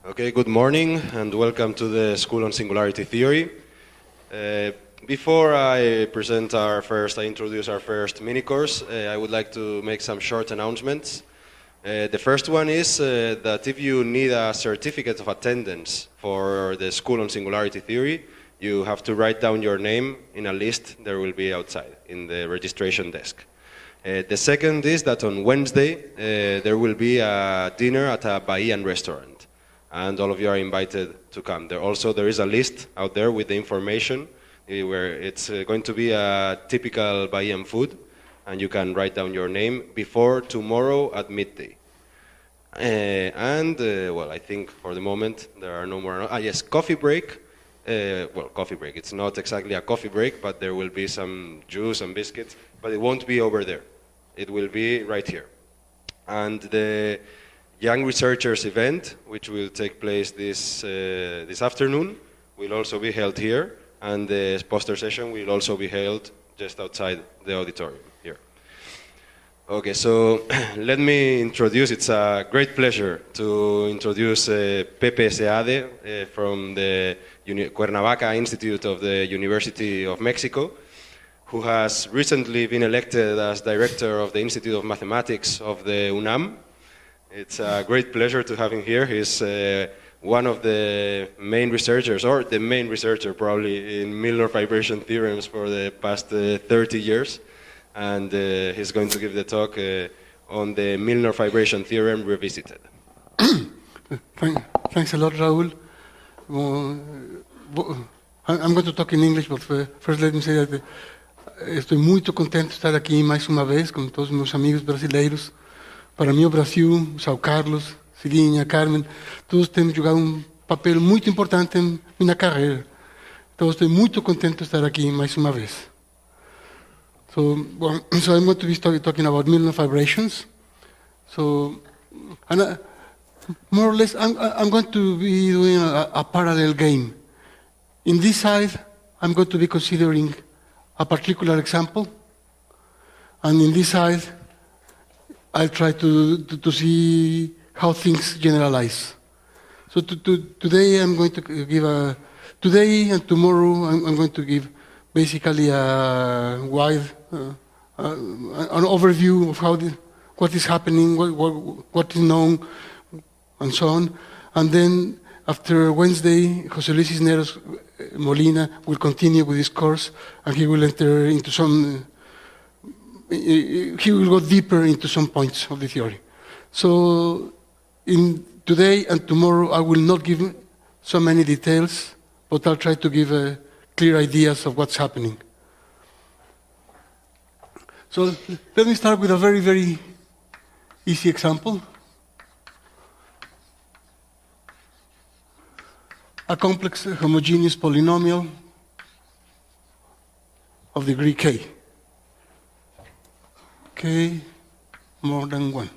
Okay, good morning and welcome to the School on Singularity Theory. Before I introduce our first mini course, I would like to make some short announcements. The first one is that if you need a certificate of attendance for the School on Singularity Theory, you have to write down your name in a list there will be outside in the registration desk. The second is that on Wednesday there will be a dinner at a Bahian restaurant, and all of you are invited to come. There is a list out there with the information where it's going to be a typical Bahian food, and you can write down your name before tomorrow at midday. I think for the moment there are no more. Yes, coffee break. Coffee break. It's not exactly a coffee break, but there will be some juice and biscuits, but it won't be over there. It will be right here. And the Young Researchers event, which will take place this afternoon, will also be held here, and the poster session will also be held just outside the auditorium here. Okay, so let me introduce, it's a great pleasure to introduce José Seade from the Cuernavaca Institute of the University of Mexico, who has recently been elected as director of the Institute of Mathematics of the UNAM. It's a great pleasure to have him here. He's one of the main researchers, or the main researcher probably, in Milnor vibration theorems for the past 30 years. And he's going to give the talk on the Milnor vibration theorem revisited. Thanks a lot, Raúl. I'm going to talk in English, but first let me say that estou muito contente de estar aqui mais uma vez com todos os meus amigos brasileiros. Para mim, o Brasil, São Carlos, Cirinha, Carmen, todos temos jogado papel muito importante em minha carreira. Então, estou muito contente de estar aqui mais uma vez. So I'm going to be talking about Milnor vibrations. More or less, I'm going to be doing a parallel game. In this side, I'm going to be considering a particular example, and in this side, I'll try to see how things generalize. So today I'm going to give today and tomorrow I'm going to give basically a wide an overview of what is happening, what is known, and so on. And then after Wednesday, José Luis Cisneros Molina will continue with this course, and he will enter into he will go deeper into some points of the theory. So today and tomorrow, I will not give so many details, but I'll try to give clear ideas of what's happening. So let me start with a very, very easy example. A complex homogeneous polynomial of degree k. K more than 1.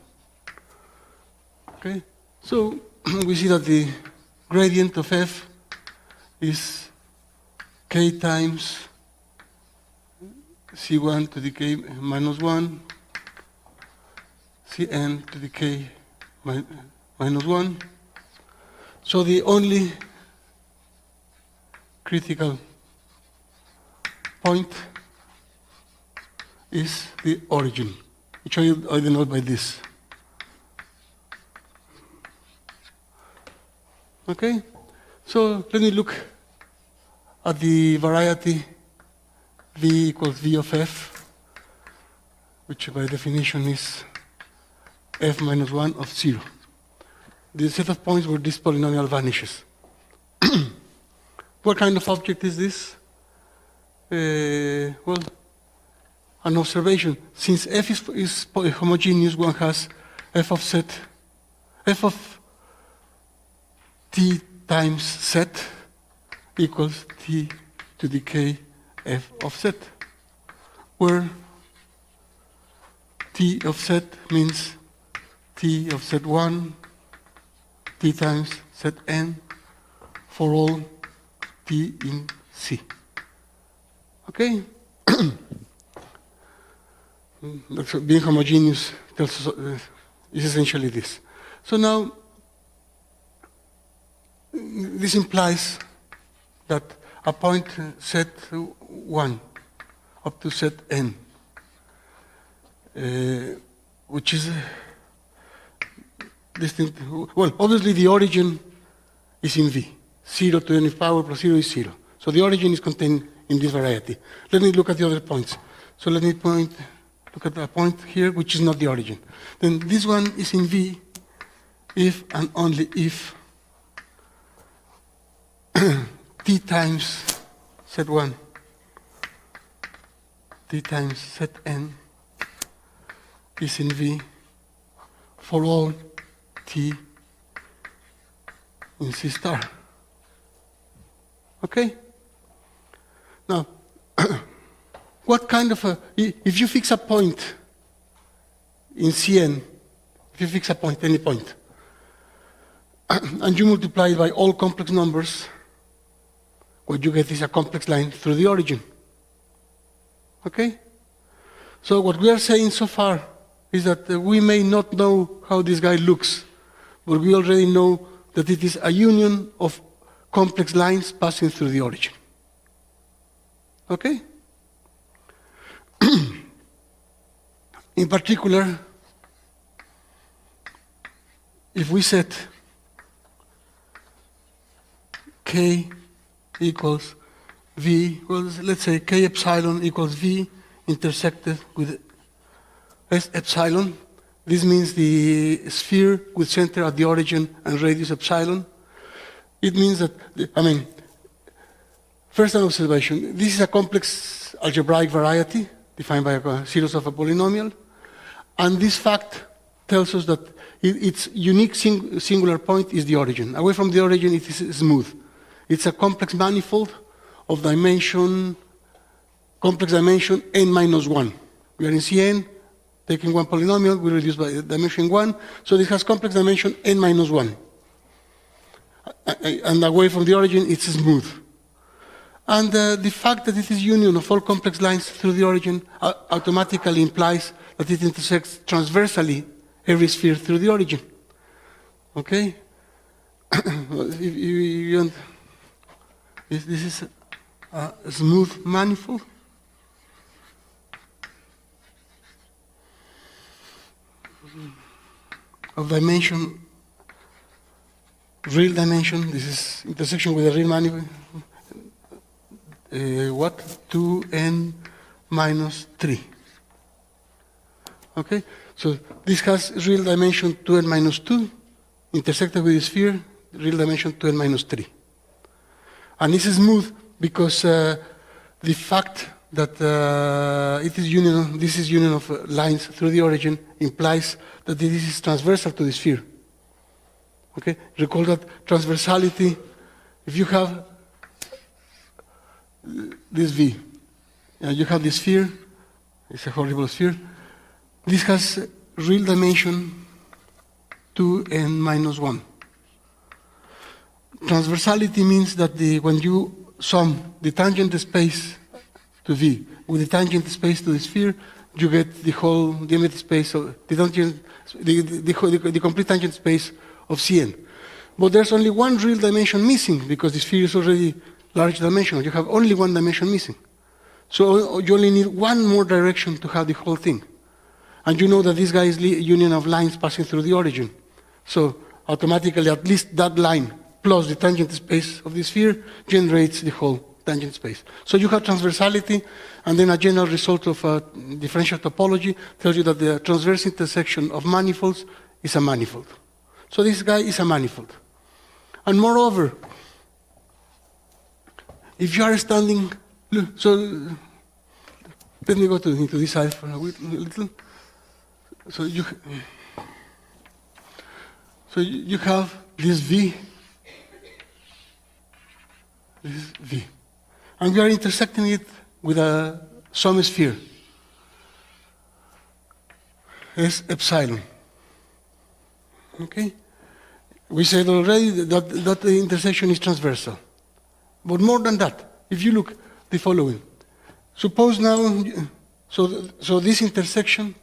Okay? So we see that the gradient of f is k times c1 to the k minus 1, cn to the k minus 1. So the only critical point is the origin, which I denote by this. Okay? So let me look at the variety v equals v of f, which by definition is f minus 1 of 0. The set of points where this polynomial vanishes. What kind of object is this? Well, an observation. Since f is homogeneous, one has f of t times z equals t to the k f of z, where t of z means t of z1, t times zn for all t in C. Okay? Being homogeneous tells us, is essentially this. So now, this implies that a point set 1 up to set n, which is distinct. Well, obviously the origin is in V. 0 to n power plus 0 is 0. So the origin is contained in this variety. Let me look at the other points. So let me look at a point here which is not the origin. Then this one is in V if and only if t times set 1, t times set n is in V for all t in C star. Okay? Now, what kind of a, if you fix a point in Cn, if you fix a point, any point, and you multiply it by all complex numbers, what you get is a complex line through the origin. Okay? So what we are saying so far is that we may not know how this guy looks, but we already know that it is a union of complex lines passing through the origin. Okay? In particular, if we set k equals V, well, let's say k epsilon equals V intersected with S epsilon. This means the sphere with center at the origin and radius epsilon. It means that, first an observation. This is a complex algebraic variety defined by a series of a polynomial. And this fact tells us that its unique singular point is the origin. Away from the origin, it is smooth. It's a complex manifold of complex dimension n minus 1. We are in Cn, taking one polynomial, we reduce by dimension 1. So this has complex dimension n minus 1. And away from the origin, it's smooth. And the fact that it is union of all complex lines through the origin automatically implies that it intersects transversally every sphere through the origin. Okay? This is a smooth manifold. Of dimension, real dimension, this is intersection with a real manifold. 2n minus 3. Okay? So this has real dimension 2n minus 2, intersected with the sphere, real dimension 2n minus 3. And this is smooth because the fact that this is union of lines through the origin implies that this is transversal to the sphere. Okay? Recall that transversality, if you have this V, and you have this sphere, it's a horrible sphere, this has real dimension 2n minus 1. Transversality means that when you sum the tangent space to V with the tangent space to the sphere, you get the whole diameter space of the complete tangent space of Cn. But there's only one real dimension missing because the sphere is already large dimensional. You have only one dimension missing. So you only need one more direction to have the whole thing. And you know that this guy is union of lines passing through the origin. So automatically at least that line plus the tangent space of the sphere generates the whole tangent space. So you have transversality, and then a general result of differential topology tells you that the transverse intersection of manifolds is a manifold. So this guy is a manifold. And moreover, if you are standing, so let me go into this side for a little. So you have this V, and we are intersecting it with some sphere, S epsilon. Okay? We said already that the intersection is transversal. But more than that, if you look the following. Suppose now, so this intersection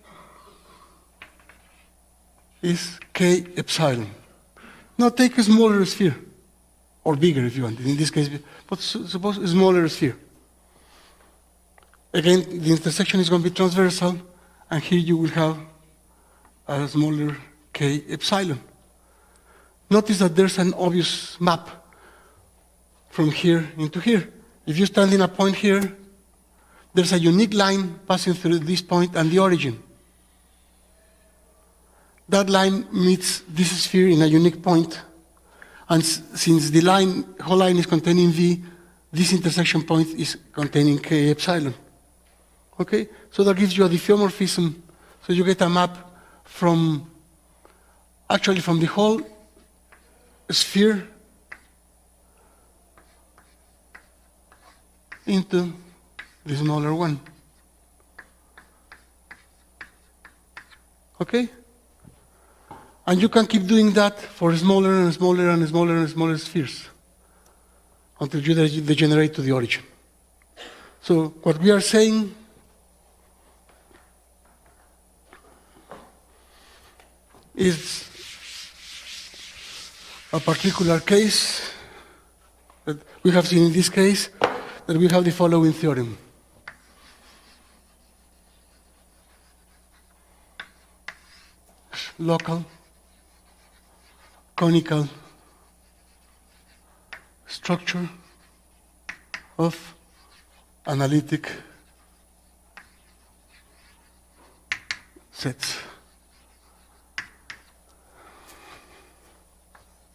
is K epsilon. Now take a smaller sphere. or bigger if you want. In this case, but suppose a smaller sphere. Again, the intersection is going to be transversal, and here you will have a smaller k epsilon. Notice that there's an obvious map from here into here. If you stand in a point here, there's a unique line passing through this point and the origin. That line meets this sphere in a unique point, and since the whole line is containing V, this intersection point is containing k epsilon. Okay? So that gives you a diffeomorphism. So you get a map from the whole sphere into the smaller one. Okay? And you can keep doing that for smaller and smaller and smaller and smaller spheres until you degenerate to the origin. So what we are saying is a particular case that we have seen in this case, that we have the following theorem. Local, conical structure of analytic sets.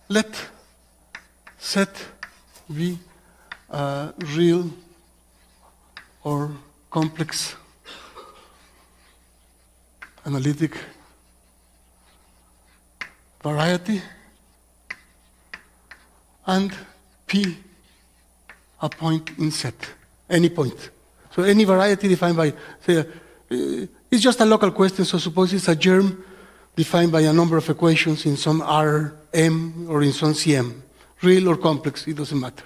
Let set be a real or complex analytic variety, and P a point in set, any point. So any variety defined by, say, it's just a local question, so suppose it's a germ defined by a number of equations in some Rm or in some Cm, real or complex, it doesn't matter.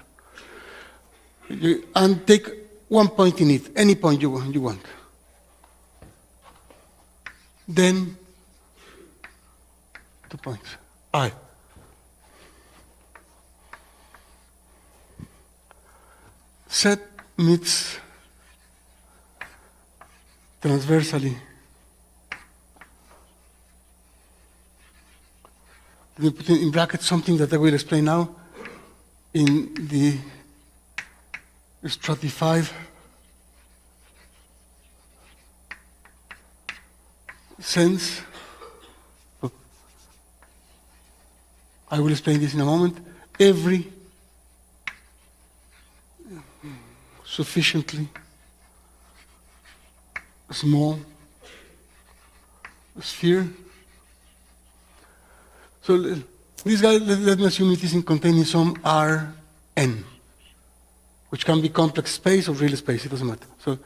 And take one point in it, any point you want. Then 2 points, I. Set meets transversally. We put in brackets something that I will explain now in the stratified sense. I will explain this in a moment. Every sufficiently small sphere. So this guy, let me assume it is containing some Rn, which can be complex space or real space, it doesn't matter. So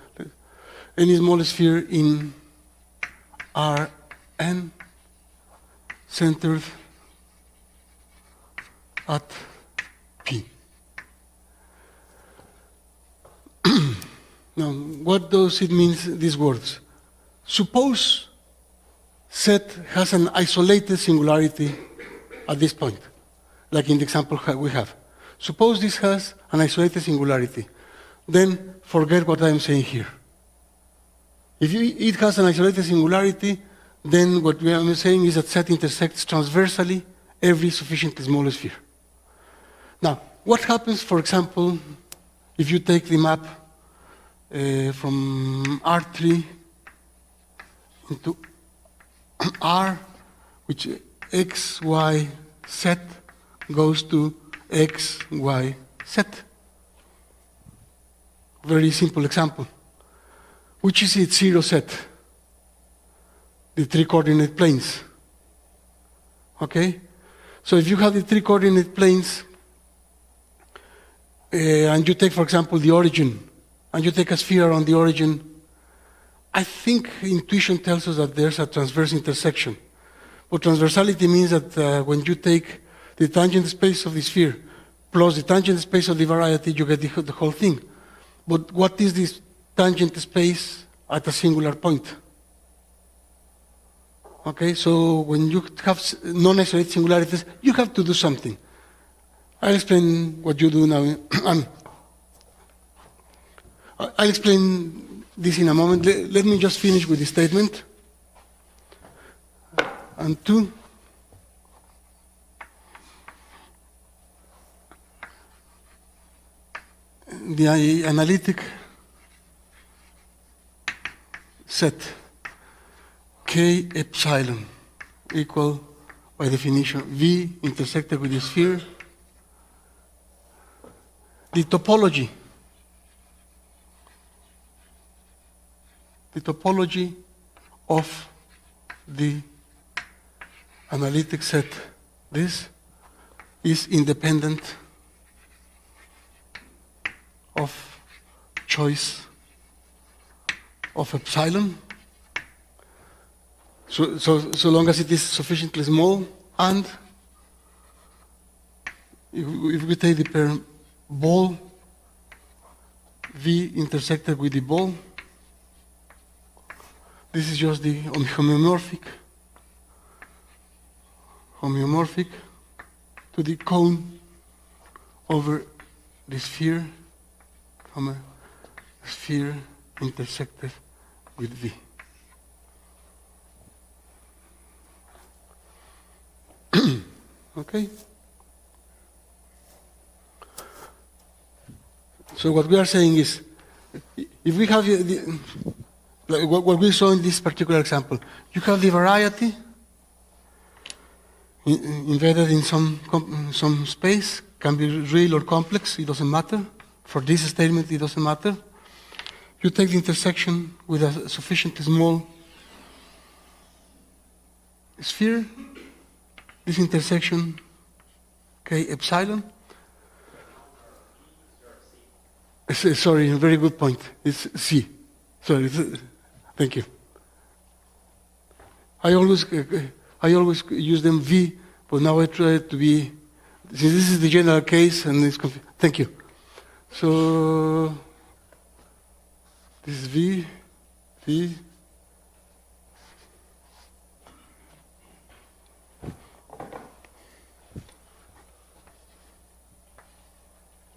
any small sphere in Rn centered at P. Now, what does it mean, these words? Suppose set has an isolated singularity at this point, like in the example we have. Suppose this has an isolated singularity. Then forget what I'm saying here. If it has an isolated singularity, then what we are saying is that set intersects transversally every sufficiently small sphere. Now, what happens, for example, if you take the map from R3 into R, which x, y, set goes to x, y, set? Very simple example. Which is its zero set? The 3 coordinate planes. Okay? So if you have the 3 coordinate planes, and you take, for example, the origin, and you take a sphere on the origin, I think intuition tells us that there's a transverse intersection. But transversality means that when you take the tangent space of the sphere plus the tangent space of the variety, you get the whole thing. But what is this tangent space at a singular point? Okay, so when you have non-isolated singularities, you have to do something. I'll explain what you do now. I'll explain this in a moment. Let me just finish with the statement. And two, the analytic set K epsilon equal, by definition, V intersected with the sphere. The topology of the analytic set, this is independent of choice of epsilon, so long as it is sufficiently small, and if we take the pair ball, V intersected with the ball, this is just the homeomorphic to the cone over the sphere, sphere intersected with V. Okay? So what we are saying is, if we have what we saw in this particular example, you have the variety embedded in some space, can be real or complex, it doesn't matter. For this statement, it doesn't matter. You take the intersection with a sufficiently small sphere, this intersection, K epsilon. Sorry, very good point. It's C. Sorry, thank you. I always use them V, but now I try to be, since this is the general case, and it's thank you. So, this is V.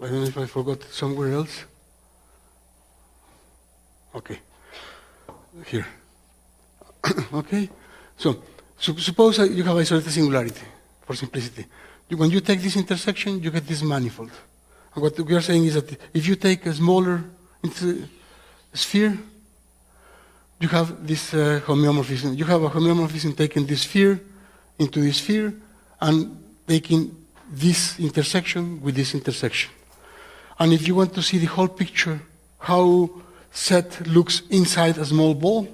I don't know if I forgot somewhere else. Okay. Here. Okay? So suppose you have isolated singularity, for simplicity. When you take this intersection, you get this manifold. And what we are saying is that if you take a smaller sphere, you have this homeomorphism. You have a homeomorphism taking this sphere into this sphere and taking this intersection with this intersection. And if you want to see the whole picture, how set looks inside a small ball,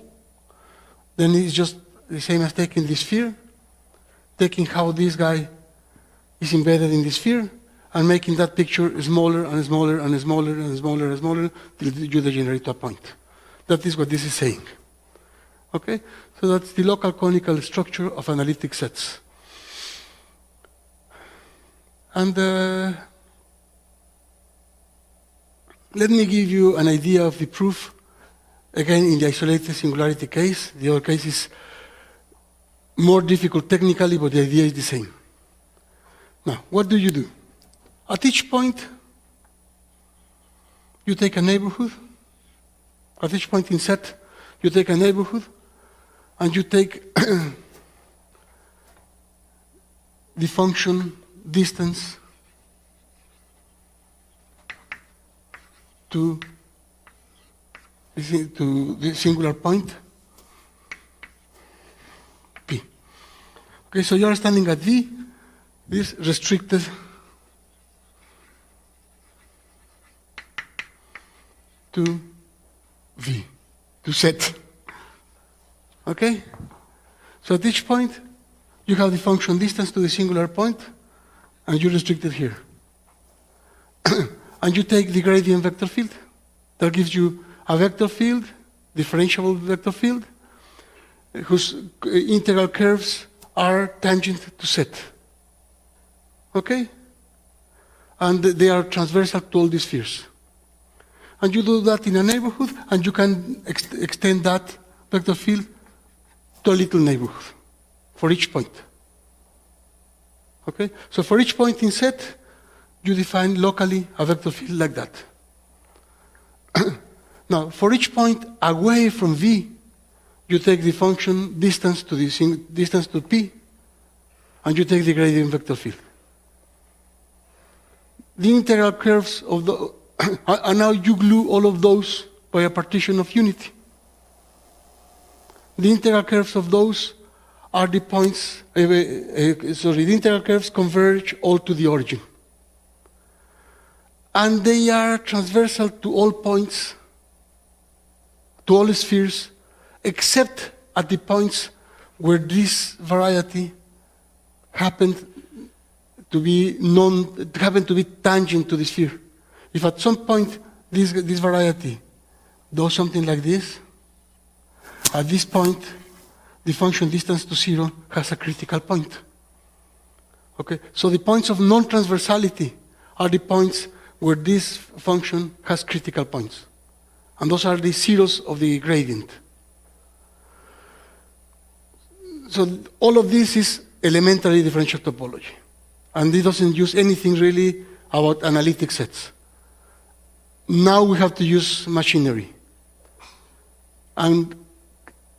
then it's just the same as taking this sphere, taking how this guy is embedded in the sphere, and making that picture smaller and smaller and smaller and smaller and smaller till you degenerate to a point. That is what this is saying. Okay? So that's the local conical structure of analytic sets. And let me give you an idea of the proof. Again, in the isolated singularity case, the other case is more difficult technically, but the idea is the same. Now, what do you do? At each point, you take a neighborhood. At each point in set, you take a neighborhood, and you take the function distance to the singular point, P. Okay, so you are standing at V, this restricted to V, to set. Okay? So at each point, you have the function distance to the singular point, and you restrict it here. And you take the gradient vector field. That gives you a vector field, differentiable vector field, whose integral curves are tangent to set. Okay? And they are transversal to all these spheres. And you do that in a neighborhood, and you can extend that vector field to a little neighborhood for each point. Okay? So for each point in set, you define locally a vector field like that. Now, for each point away from V, you take the function distance to P, and you take the gradient vector field. The integral curves of the, and now you glue all of those by a partition of unity. The integral curves of those are the points, the integral curves converge all to the origin. And they are transversal to all points, to all spheres, except at the points where this variety happened to be tangent to the sphere. If at some point this variety does something like this, at this point, the function distance to 0 has a critical point. Okay, so the points of non-transversality are the points where this function has critical points. And those are the zeros of the gradient. So all of this is elementary differential topology. And it doesn't use anything really about analytic sets. Now we have to use machinery. And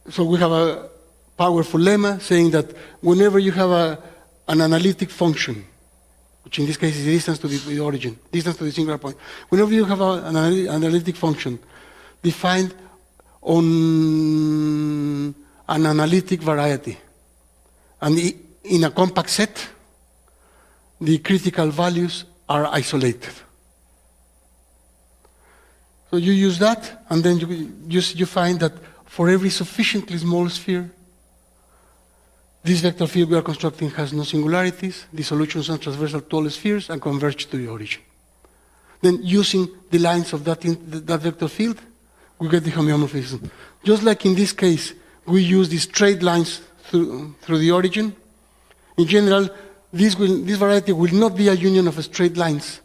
so we have a powerful lemma saying that whenever you have an analytic function, which in this case is the distance to the origin, distance to the singular point, whenever you have an analytic function defined on an analytic variety, and in a compact set, the critical values are isolated. So you use that, and then you find that for every sufficiently small sphere, this vector field we are constructing has no singularities, the solutions are transversal to all spheres and converge to the origin. Then using the lines of that vector field, we get the homeomorphism. Just like in this case, we use the straight lines through the origin. In general, this variety will not be a union of straight lines,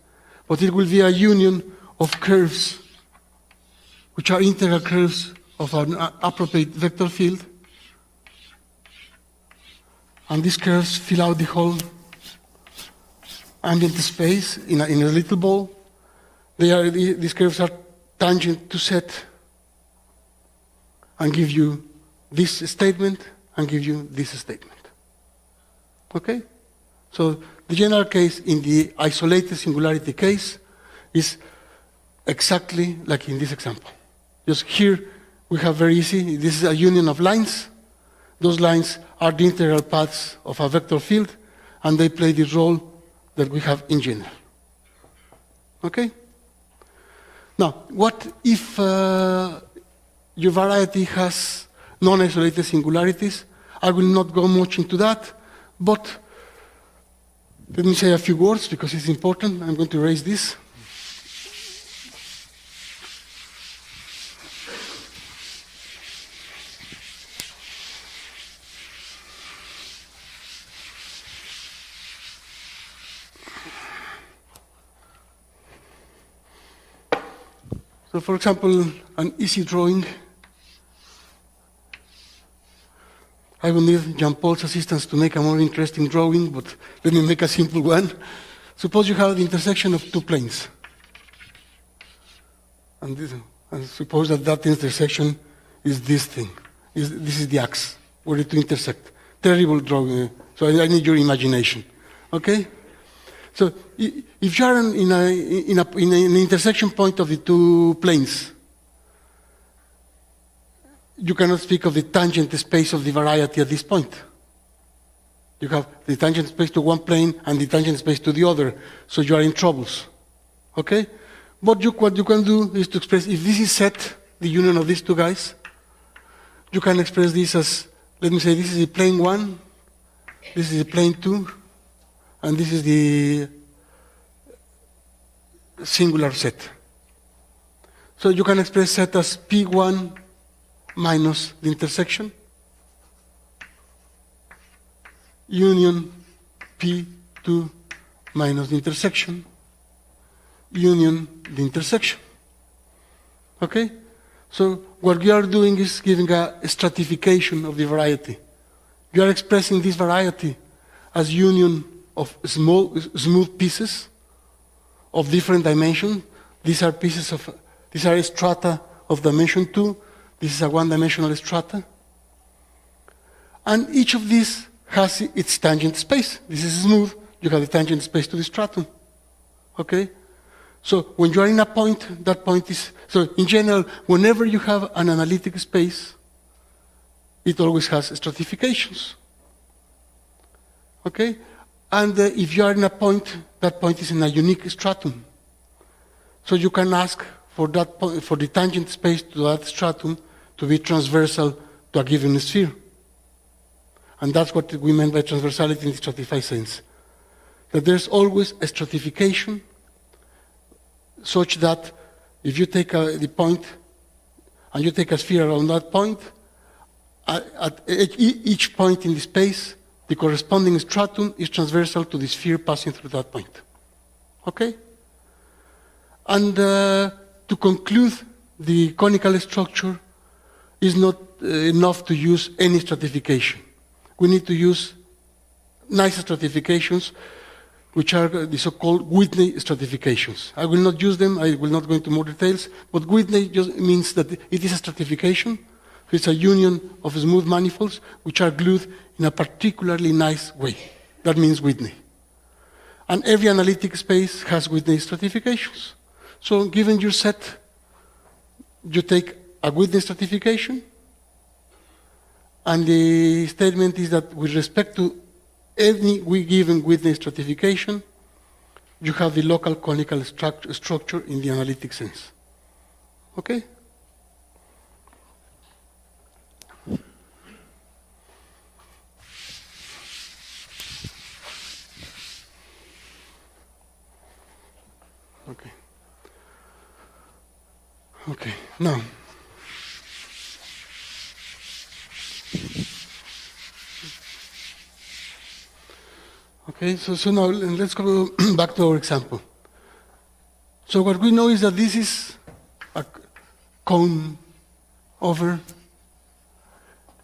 but it will be a union of curves, which are integral curves of an appropriate vector field. And these curves fill out the whole ambient space in a little ball. These curves are tangent to set and give you this statement and give you this statement. Okay? So the general case in the isolated singularity case is exactly like in this example. Just here we have very easy, this is a union of lines. Those lines are the integral paths of a vector field, and they play the role that we have in general. Okay? Now, what if your variety has non-isolated singularities? I will not go much into that, but let me say a few words because it's important. I'm going to erase this. So, for example, an easy drawing. I will need Jean-Paul's assistance to make a more interesting drawing, but let me make a simple one. Suppose you have the intersection of two planes. And suppose that intersection is this thing. This is the axe where the two intersect. Terrible drawing. So I need your imagination. Okay? So if you are in an intersection point of the two planes, you cannot speak of the tangent space of the variety at this point. You have the tangent space to one plane and the tangent space to the other, so you are in troubles. Okay? But what you can do is to express, if this is set, the union of these two guys, you can express this as, let me say, this is the plane 1, this is the plane 2, and this is the singular set. So you can express set as P1 minus the intersection, union P2 minus the intersection, union the intersection. Okay? So what you are doing is giving a stratification of the variety. You are expressing this variety as union of smooth pieces of different dimensions. These are strata of dimension 2. This is a one-dimensional strata. And each of these has its tangent space. This is smooth. You have the tangent space to the stratum. Okay? So when you are in a point, that point is... So in general, whenever you have an analytic space, it always has stratifications. Okay? And if you are in a point, that point is in a unique stratum. So you can ask for that point, for the tangent space to that stratum to be transversal to a given sphere. And that's what we meant by transversality in the stratified sense. That there's always a stratification such that if you take the point and you take a sphere around that point, at each point in the space, the corresponding stratum is transversal to the sphere passing through that point. Okay? And to conclude, the conical structure is not enough to use any stratification. We need to use nice stratifications, which are the so-called Whitney stratifications. I will not use them, I will not go into more details, but Whitney just means that it is a stratification. It's a union of smooth manifolds which are glued in a particularly nice way. That means Whitney. And every analytic space has Whitney stratifications. So given your set, you take a Whitney stratification, and the statement is that with respect to any given Whitney stratification, you have the local conical structure in the analytic sense. Okay? Okay. Okay, now. Okay, so now let's go back to our example. So what we know is that this is a cone over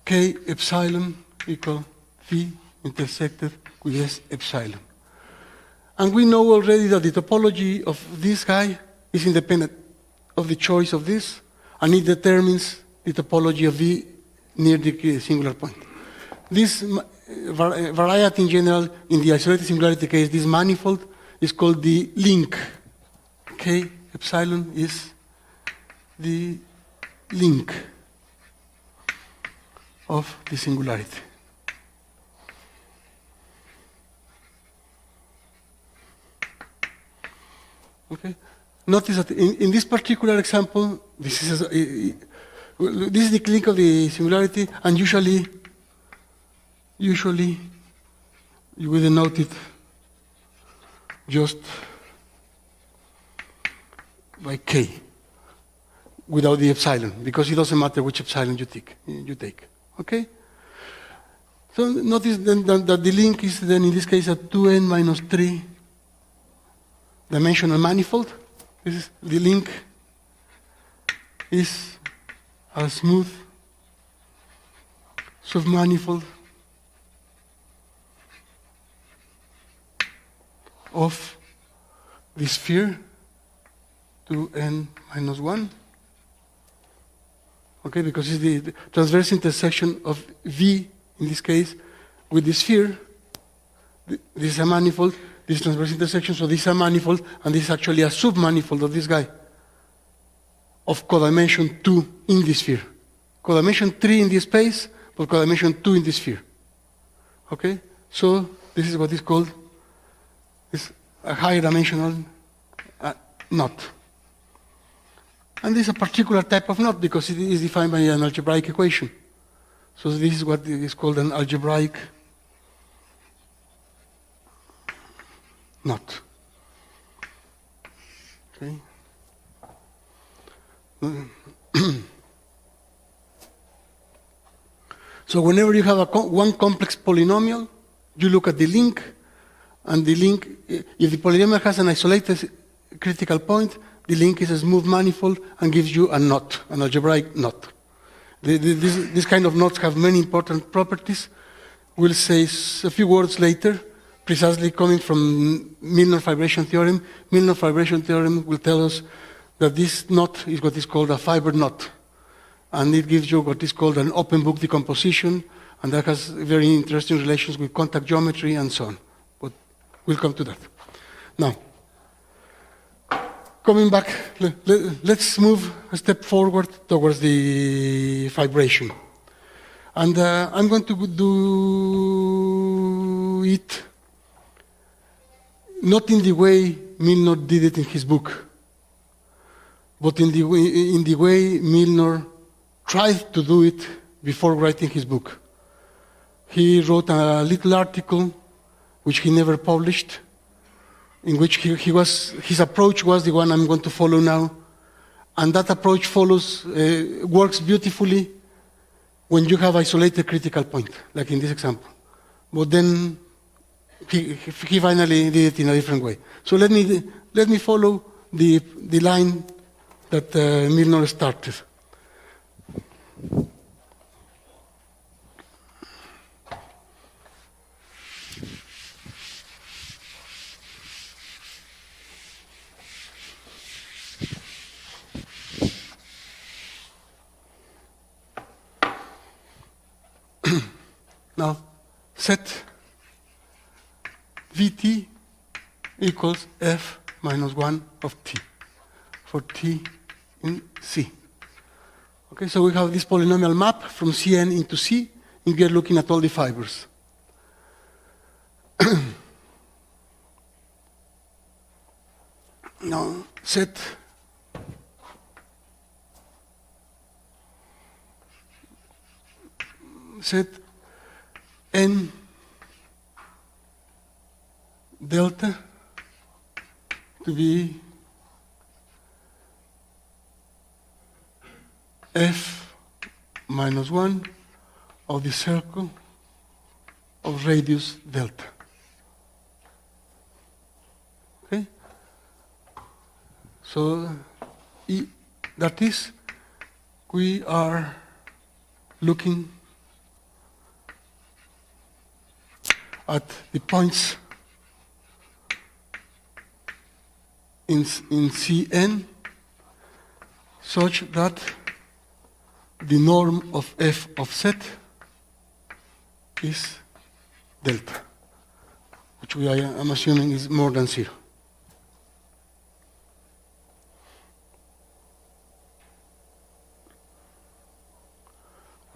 K epsilon equal V intersected with S epsilon. And we know already that the topology of this guy is independent of the choice of this, and it determines the topology of V near the singular point. This variety in general, in the isolated singularity case, this manifold is called the link. K epsilon is the link of the singularity. Okay. Notice that in this particular example, this is the link of the singularity, and usually you will denote it just by K without the epsilon, because it doesn't matter which epsilon you take. Okay? So notice then that the link is then in this case a 2n minus 3 dimensional manifold. The link is a smooth submanifold of the sphere 2n minus 1. Okay, because it's the transverse intersection of V, in this case, with the sphere. This is a manifold, this transverse intersection, so this is a manifold, and this is actually a submanifold of this guy, of codimension 2 in the sphere. Codimension 3 in this space, but codimension 2 in the sphere. Okay? So this is what is called a higher dimensional knot. And this is a particular type of knot because it is defined by an algebraic equation. So this is what is called an algebraic knot. Okay. So whenever you have one complex polynomial, you look at the link, and the link, if the polynomial has an isolated critical point, the link is a smooth manifold and gives you a knot, an algebraic knot. This kind of knots have many important properties. We'll say a few words later, precisely coming from Milnor vibration theorem. Milnor vibration theorem will tell us that this knot is what is called a fiber knot. And it gives you what is called an open book decomposition, and that has very interesting relations with contact geometry and so on. But we'll come to that. Now, coming back, let's move a step forward towards the vibration. And I'm going to do it not in the way Milnor did it in his book, but in the way Milnor tried to do it before writing his book. He wrote a little article, which he never published, in which his approach was the one I'm going to follow now. And that approach works beautifully when you have isolated critical point, like in this example. But then he finally did it in a different way. So let me follow the line that Milnor started. Now, set Vt equals f minus 1 of t, for t in C. Okay, so we have this polynomial map from Cn into C, and we are looking at all the fibers. Now, set n delta to be f minus 1 of the circle of radius delta. Okay? So that is, we are looking at the points in Cn such that the norm of f of set is delta, which I'm assuming is more than 0.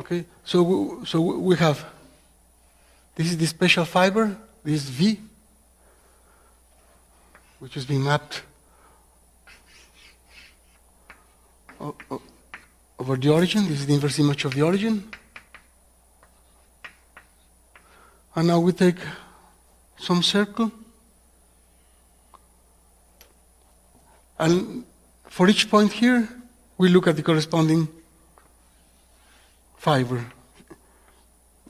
Okay, so we have, this is the special fiber, this is V, which is being mapped over the origin. This is the inverse image of the origin. And now we take some circle, and for each point here, we look at the corresponding fiber,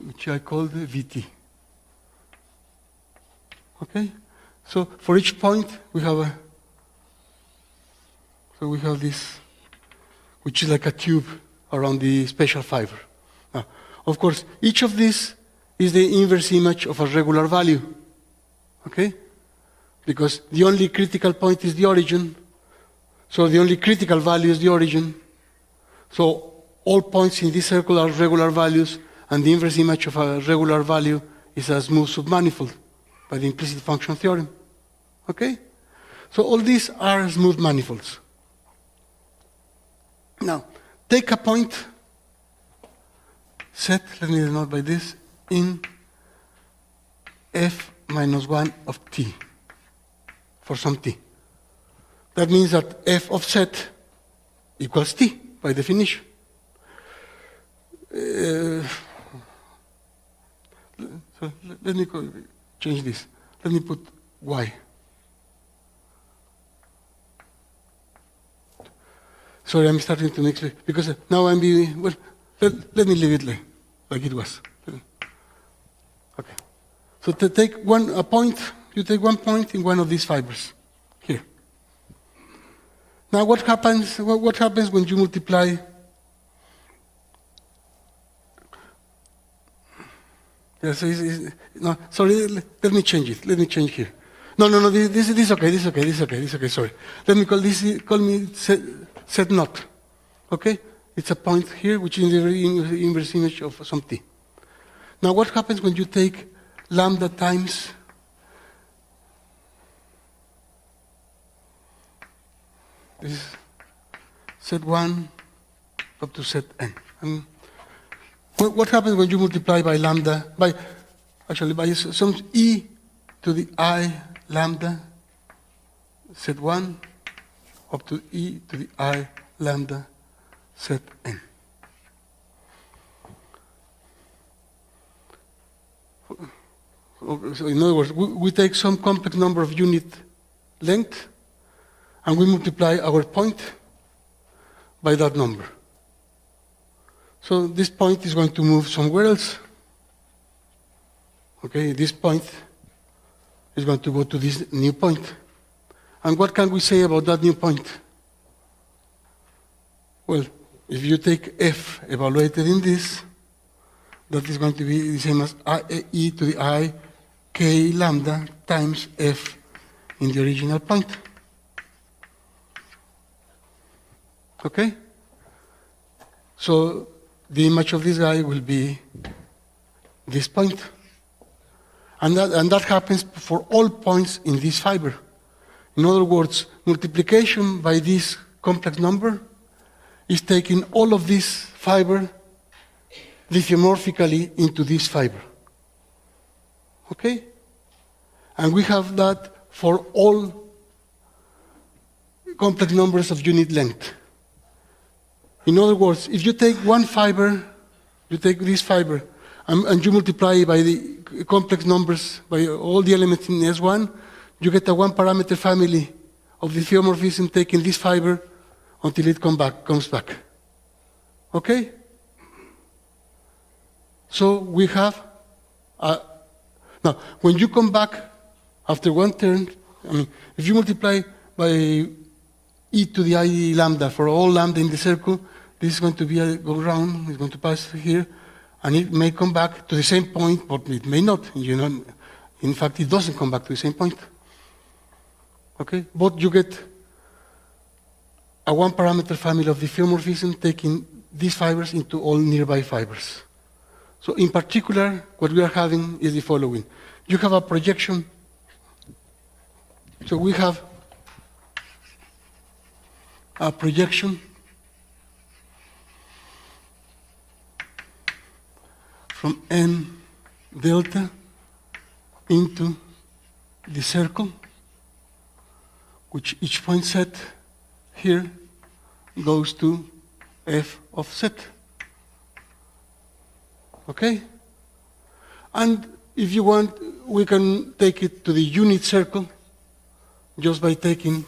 which I called Vt. Okay? So for each point, we have this, which is like a tube around the special fiber. Now, of course, each of these is the inverse image of a regular value. Okay? Because the only critical point is the origin, so the only critical value is the origin. So all points in this circle are regular values, and the inverse image of a regular value is a smooth submanifold by the implicit function theorem. Okay? So all these are smooth manifolds. Now, take a point, set, let me denote by this, in f minus 1 of t, for some t. That means that f of set equals t, by definition. So let me change this. Let me put y. Sorry, I'm starting to mix it, because now I'm being, well, let me leave it like it was. Okay. So to take a point, you take 1 point in one of these fibers, here. Now what happens when you multiply Yes, no, sorry, let me change it. Let me change here. No, this is okay, this is okay, sorry. Let me call me set not. Okay? It's a point here, which is the inverse image of some t. Now, what happens when you take lambda times this set 1 up to set n? And what happens when you multiply by lambda, by some e to the I lambda, set 1 up to e to the I lambda, set n? So in other words, we take some complex number of unit length, and we multiply our point by that number. So this point is going to move somewhere else. Okay, this point is going to go to this new point. And what can we say about that new point? Well, if you take f evaluated in this, that is going to be the same as e to the I k lambda times f in the original point. Okay? So the image of this guy will be this point. And that happens for all points in this fiber. In other words, multiplication by this complex number is taking all of this fiber lithiomorphically into this fiber. Okay? And we have that for all complex numbers of unit length. In other words, if you take one fiber, you take this fiber, and you multiply by the complex numbers, by all the elements in S1, you get a one-parameter family of the lithiomorphism taking this fiber until it comes back. Okay? So we have, now, when you come back after one turn, if you multiply by e to the I lambda for all lambda in the circle, this is going to go round, it's going to pass here, and it may come back to the same point, but it may not. In fact, it doesn't come back to the same point. Okay? But you get a one-parameter family of diffeomorphism taking these fibers into all nearby fibers. So in particular, what we are having is the following. You have a projection. So we have a projection from n delta into the circle, which each point set here goes to f of set. Okay? And if you want, we can take it to the unit circle just by taking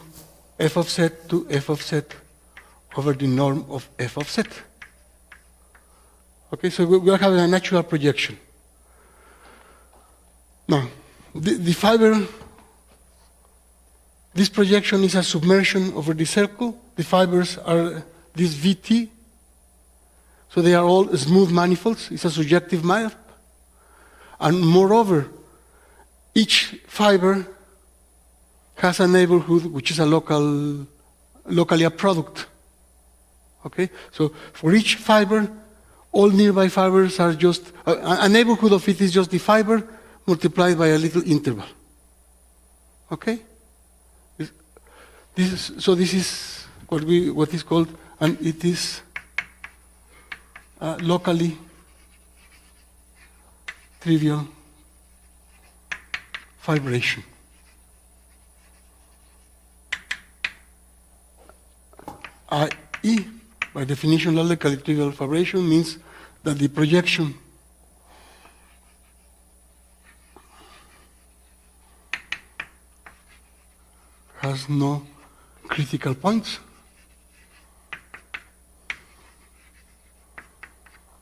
f of set to f of set over the norm of f of set. Okay, so we are having a natural projection. Now, the fiber, this projection is a submersion over the circle. The fibers are this VT, so they are all smooth manifolds. It's a surjective map. And moreover, each fiber has a neighborhood which is a locally a product. Okay? So for each fiber, all nearby fibers are just, a neighborhood of it is just the fiber multiplied by a little interval. Okay? This is what is called, and it is locally trivial fibration. I.e., by definition, locally trivial fibration means that the projection has no critical points.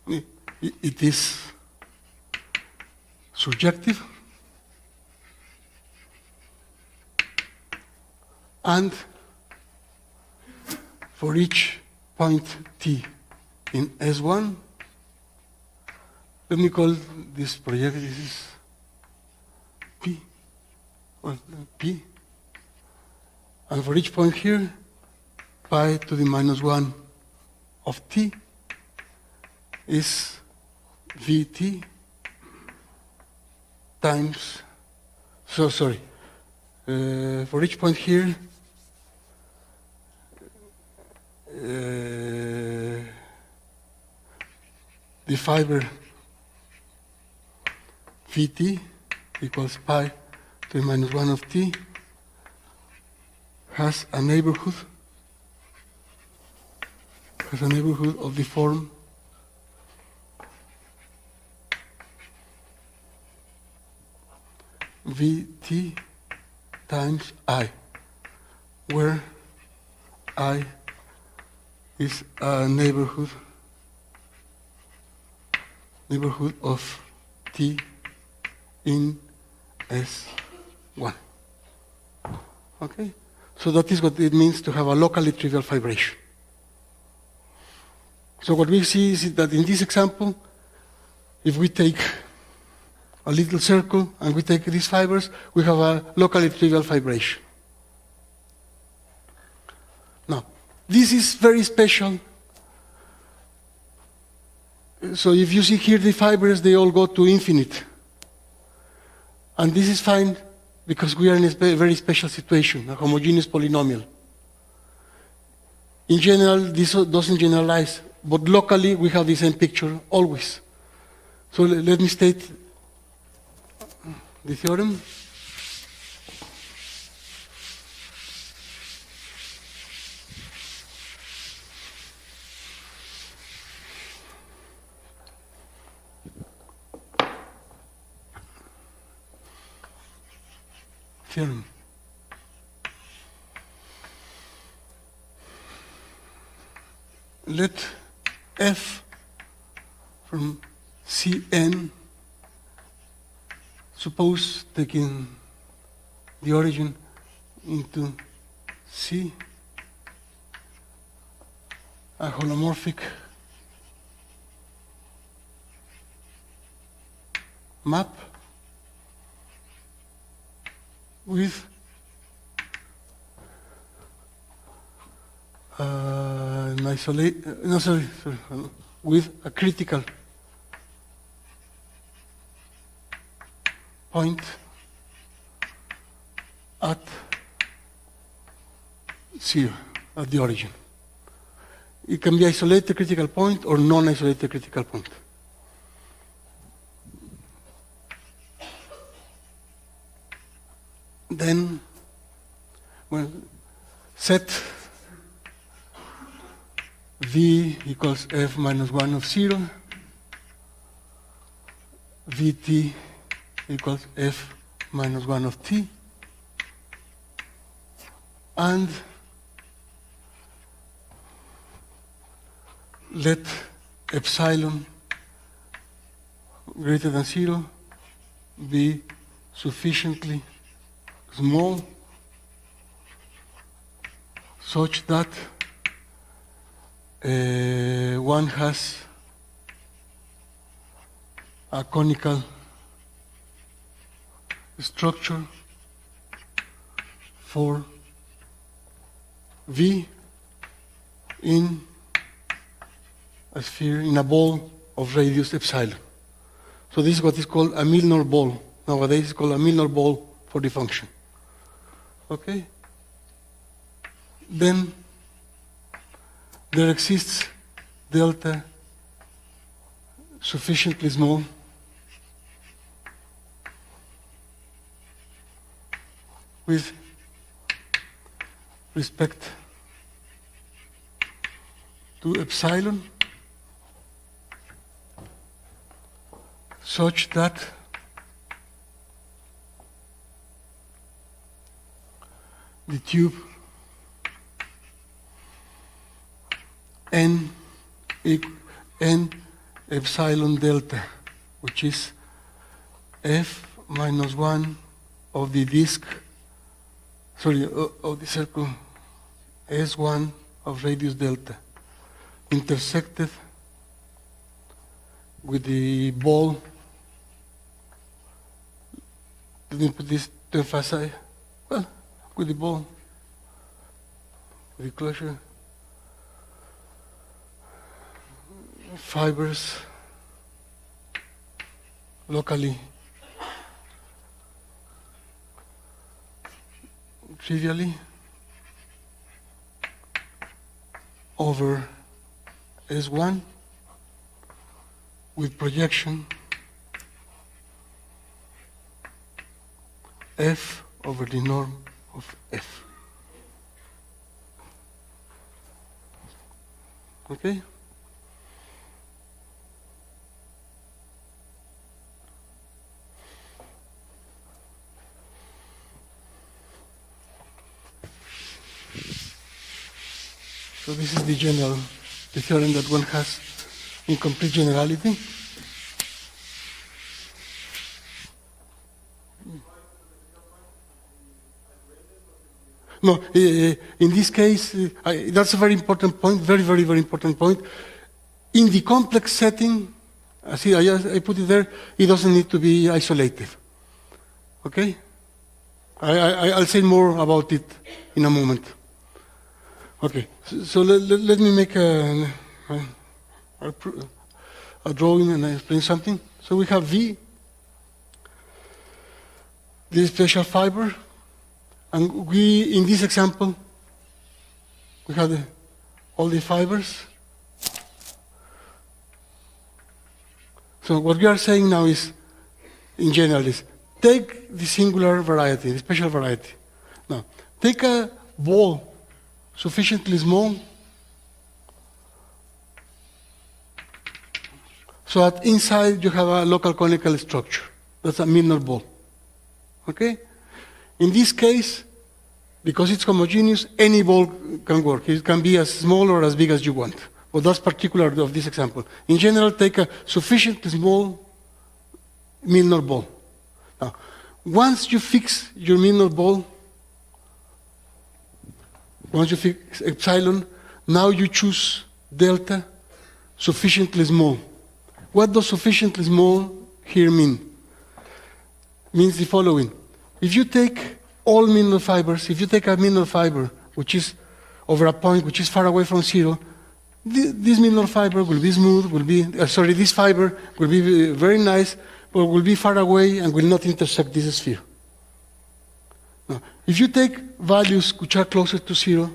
It is surjective, and for each point t in S1, let me call this project, this is P, well, P, and for each point here, pi to the minus 1 of t is Vt times, for each point here, the fiber Vt equals pi to the minus 1 of t has a neighborhood of the form Vt times I, where I is a neighborhood of t in S1. Okay? So that is what it means to have a locally trivial fibration. So what we see is that in this example, if we take a little circle and we take these fibers, we have a locally trivial fibration. Now, this is very special. So if you see here the fibers, they all go to infinite. And this is fine because we are in a very special situation, a homogeneous polynomial. In general, this doesn't generalize, but locally we have the same picture always. So let me state the theorem. Theorem. Let f from Cn, suppose taking the origin into C, a holomorphic map with with a critical point at 0, at the origin. It can be isolated critical point or non-isolated critical point. Then, well, set V equals f minus 1 of 0, Vt equals f minus 1 of t, and let epsilon greater than 0 be sufficiently small such that one has a conical structure for V in a sphere, in a ball of radius epsilon. So this is what is called a Milnor ball. Nowadays it's called a Milnor ball for the function. Okay? Then there exists delta sufficiently small with respect to epsilon such that the tube n epsilon delta, which is f minus 1 of the disk, of the circle S1 of radius delta, intersected with the ball. Let me put this to emphasize. Well, with the ball, with the closure, fibers locally, trivially, over S1 with projection F over the norm of F. Okay? So this is the theorem that one has in complete generality. No, in this case, that's a very important point, very, very, very important point. In the complex setting, see, I put it there, it doesn't need to be isolated. Okay? I'll say more about it in a moment. Okay, so let me make a drawing and explain something. So we have V, this special fiber, and we, in this example, we have all the fibers. So what we are saying now is, in general, is take the singular variety, the special variety. Now, take a ball sufficiently small so that inside you have a local conical structure. That's a Milnor ball. Okay? In this case, because it's homogeneous, any ball can work. It can be as small or as big as you want. But that's particular of this example. In general, take a sufficiently small Milnor ball. Now, once you fix your Milnor ball, once you fix epsilon, now you choose delta sufficiently small. What does sufficiently small here mean? Means the following. If you take all Milnor fibers, if you take a Milnor fiber which is over a point which is far away from zero, this Milnor fiber will be smooth, this fiber will be very nice, but will be far away and will not intersect this sphere. Now, if you take values which are closer to zero,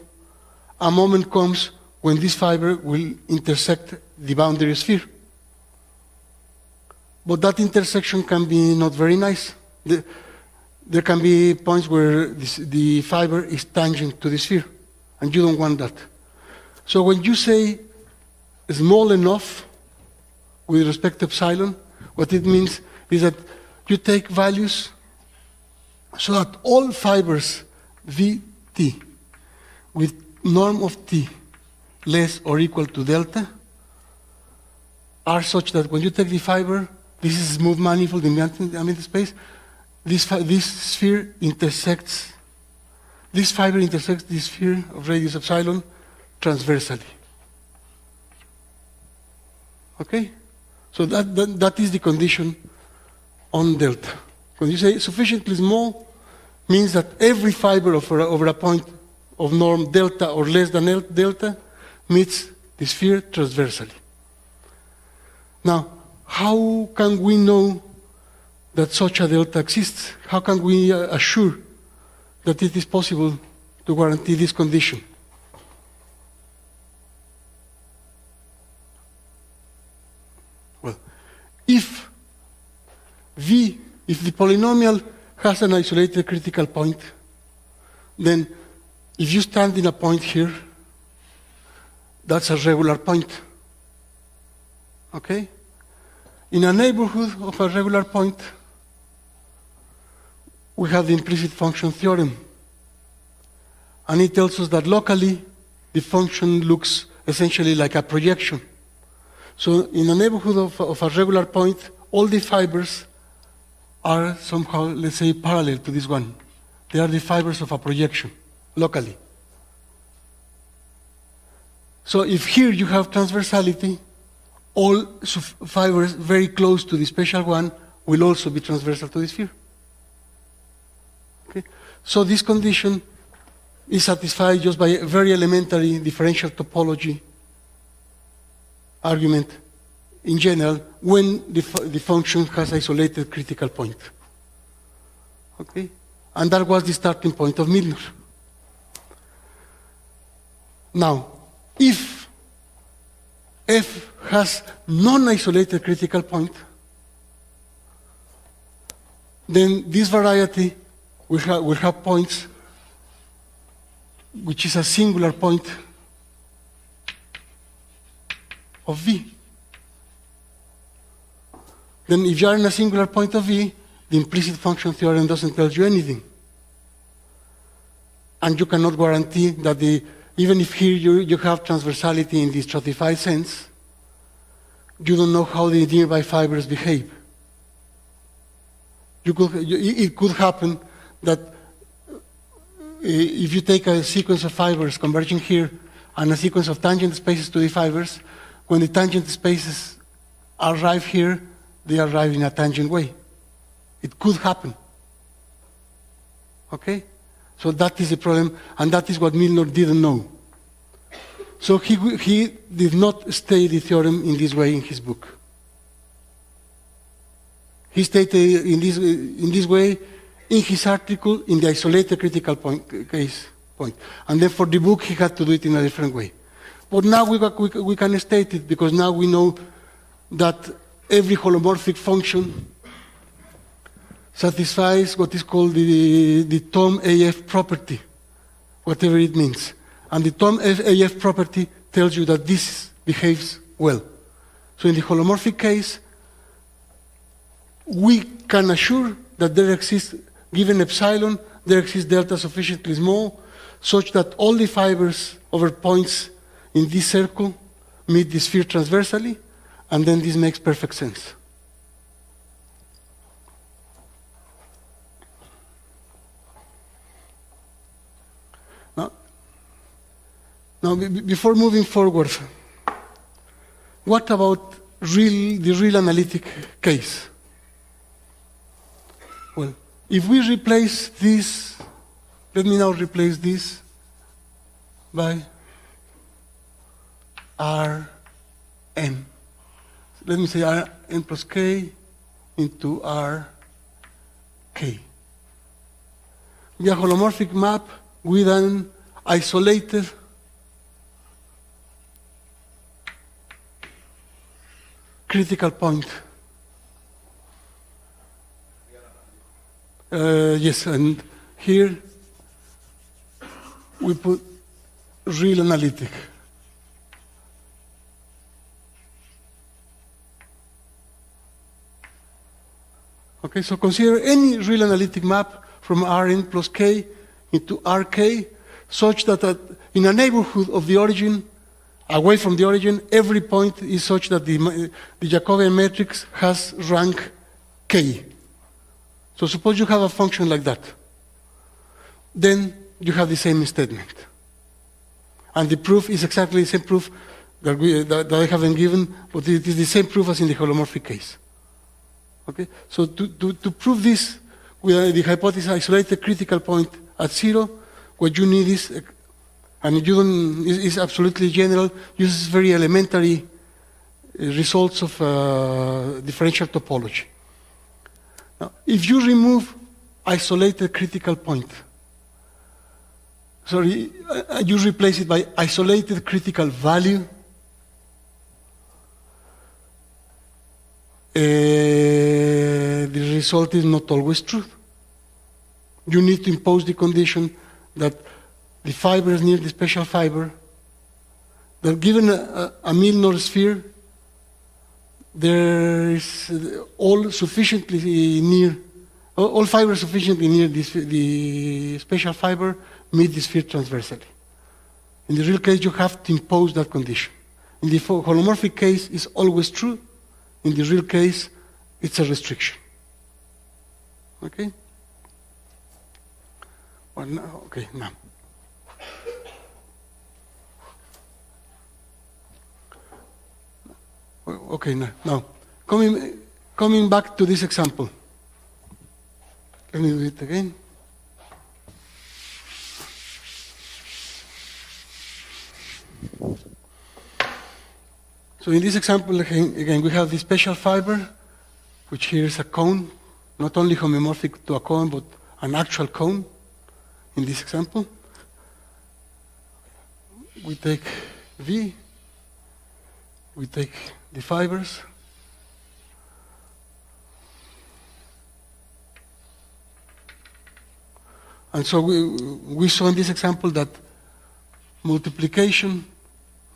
a moment comes when this fiber will intersect the boundary sphere. But that intersection can be not very nice. There can be points where the fiber is tangent to the sphere, and you don't want that. So when you say small enough with respect to epsilon, what it means is that you take values so that all fibers Vt with norm of T less or equal to delta are such that when you take the fiber, this is a smooth manifold in the empty space, this sphere intersects, this fiber intersects this sphere of radius epsilon transversally. Okay? So that is the condition on delta. When you say sufficiently small, means that every fiber over a point of norm delta or less than delta meets the sphere transversally. Now, how can we know that such a delta exists? How can we assure that it is possible to guarantee this condition? Well, if the polynomial has an isolated critical point, then if you stand in a point here, that's a regular point. Okay? In a neighborhood of a regular point, we have the implicit function theorem. And it tells us that locally, the function looks essentially like a projection. So in a neighborhood of a regular point, all the fibers are somehow, let's say, parallel to this one. They are the fibers of a projection, locally. So if here you have transversality, all fibers very close to the special one will also be transversal to the sphere. Okay? So this condition is satisfied just by a very elementary differential topology argument in general when the function has isolated critical point. Okay? And that was the starting point of Milnor. Now, if F has non-isolated critical point, then this variety will have points which is a singular point of V. Then if you are in a singular point of V, the implicit function theorem doesn't tell you anything. And you cannot guarantee that even if here you have transversality in the stratified sense, you don't know how the nearby fibers behave. It could happen that if you take a sequence of fibers converging here and a sequence of tangent spaces to the fibers, when the tangent spaces arrive here, they arrive in a tangent way. It could happen. Okay? So that is the problem, and that is what Milnor didn't know. So he did not state the theorem in this way in his book. He stated in this way in his article in the isolated critical case point. And then for the book, he had to do it in a different way. But now we can state it because now we know that every holomorphic function satisfies what is called the Tom AF property, whatever it means. And the Tom AF property tells you that this behaves well. So in the holomorphic case, we can assure that there exists, given epsilon, there exists delta sufficiently small, such that all the fibers over points in this circle meet the sphere transversally, and then this makes perfect sense. Now, before moving forward, what about the real analytic case? Well, if we replace this, let me now replace this by Rn. Let me say Rn plus k into Rk. We have a holomorphic map with an isolated critical point. Yes, and here we put real analytic. Okay, so consider any real analytic map from Rn plus k into Rk such that in a neighborhood of the origin, away from the origin, every point is such that the Jacobian matrix has rank k. So suppose you have a function like that. Then you have the same statement. And the proof is exactly the same proof that I haven't given, but it is the same proof as in the holomorphic case. Okay? So to prove this with the hypothesis isolated critical point at 0, what you need is, and you don't, is absolutely general, uses very elementary results of differential topology. Now, if you remove isolated critical point, you replace it by isolated critical value, the result is not always true. You need to impose the condition that the fibers near the special fiber, that given a Milnor sphere, there is all sufficiently near, all fibers sufficiently near the special fiber meet the sphere transversally. In the real case, you have to impose that condition. In the holomorphic case, it's always true. In the real case, it's a restriction. Okay? Well, now, okay, now. Okay, now coming back to this example. Let me do it again. So in this example, again, we have the special fiber, which here is a cone, not only homomorphic to a cone, but an actual cone in this example. We take V, we take the fibers, and so we saw in this example that multiplication,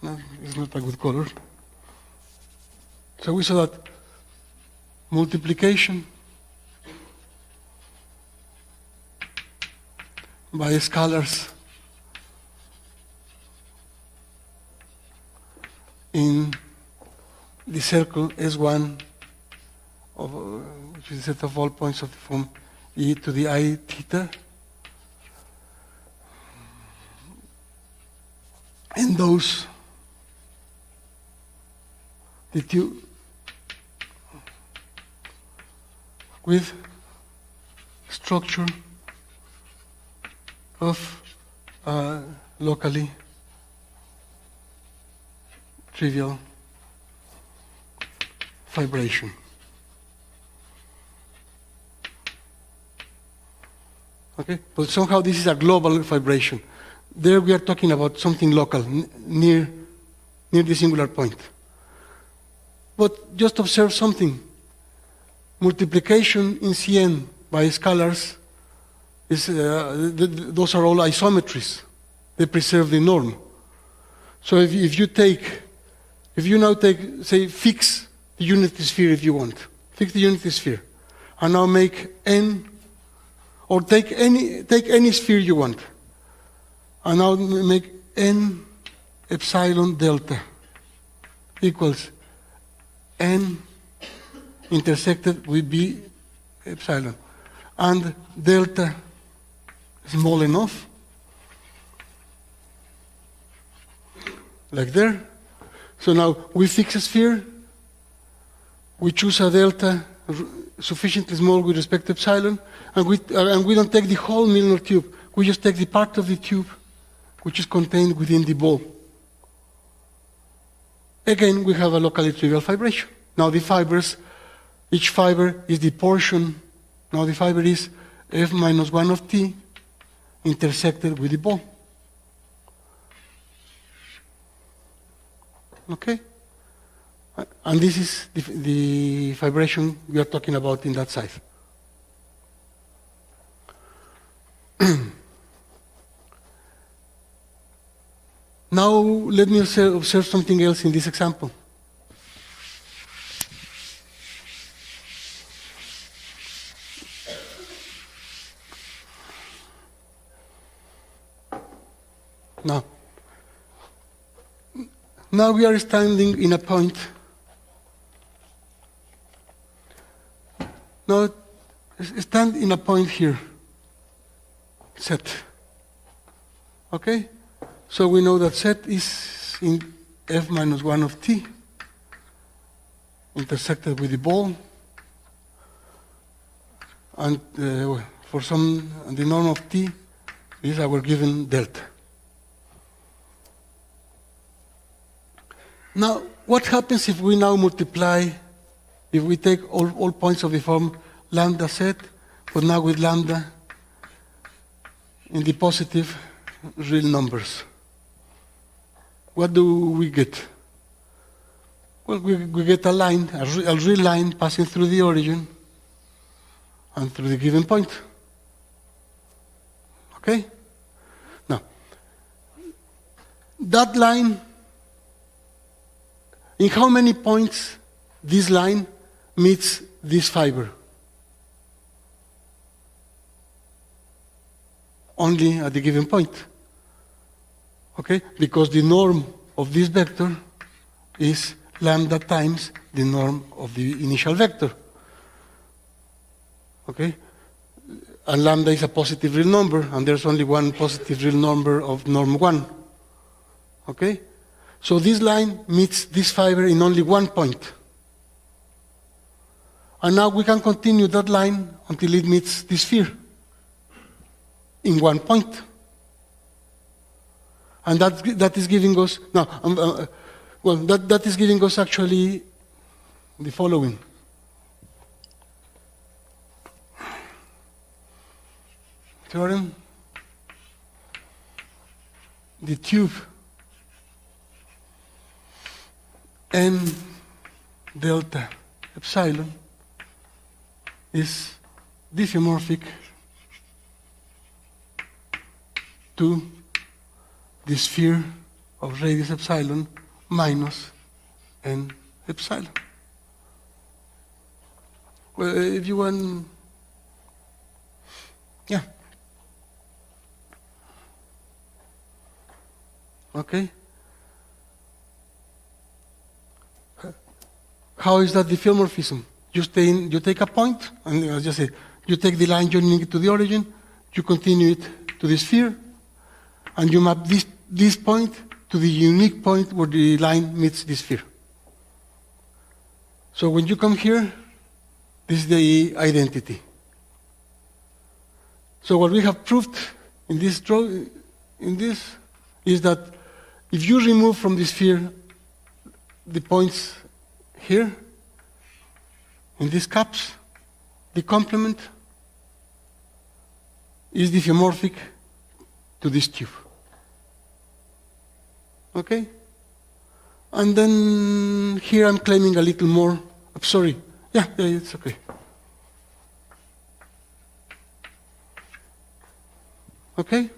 no, it's not a good color. So we saw that multiplication by scalars in the circle S1 of which is the set of all points of the form e to the I theta, and those the two with structure of locally trivial vibration. Okay, but somehow this is a global vibration. There we are talking about something local, near the singular point. But just observe something. Multiplication in Cn by scalars is those are all isometries. They preserve the norm. So if you now take, say, fix the unity sphere if you want, fix the unity sphere, and now make n, or take any sphere you want, and now make n epsilon delta equals n intersected with b epsilon, and delta small enough, like there. So now we fix a sphere, we choose a delta sufficiently small with respect to epsilon, and we don't take the whole Milnor tube, we just take the part of the tube which is contained within the ball. Again, we have a locally trivial vibration. Now the fibers, each fiber is the portion, now the fiber is f minus 1 of t intersected with the ball. Okay? And this is the vibration we are talking about in that side. Now let me observe something else in this example. Now we are standing in a point. Now stand in a point here, set. Okay? So we know that set is in f minus 1 of t, intersected with the ball, and for the norm of t is our given delta. Now, what happens if we now multiply, if we take all points of the form lambda set, but now with lambda in the positive real numbers? What do we get? Well, we get a line, a real line passing through the origin and through the given point. Okay? Now, that line, in how many points this line meets this fiber? Only at the given point. Okay? Because the norm of this vector is lambda times the norm of the initial vector. Okay? And lambda is a positive real number, and there's only one positive real number of norm 1. Okay? So this line meets this fiber in only one point. And now we can continue that line until it meets this sphere in one point. And that is giving us, now, that is giving us actually the following. Theorem. The tube n delta epsilon is diffeomorphic to the sphere of radius epsilon minus n epsilon. Well, if you want, yeah. Okay. How is that diffeomorphism? You take a point, and as I say, you take the line joining it to the origin, you continue it to the sphere, and you map this point to the unique point where the line meets the sphere. So when you come here, this is the identity. So what we have proved in this is that if you remove from the sphere the points here, in these caps, the complement is diffeomorphic to this tube. Okay? And then here I'm claiming a little more. I'm sorry. Yeah, it's okay. Okay?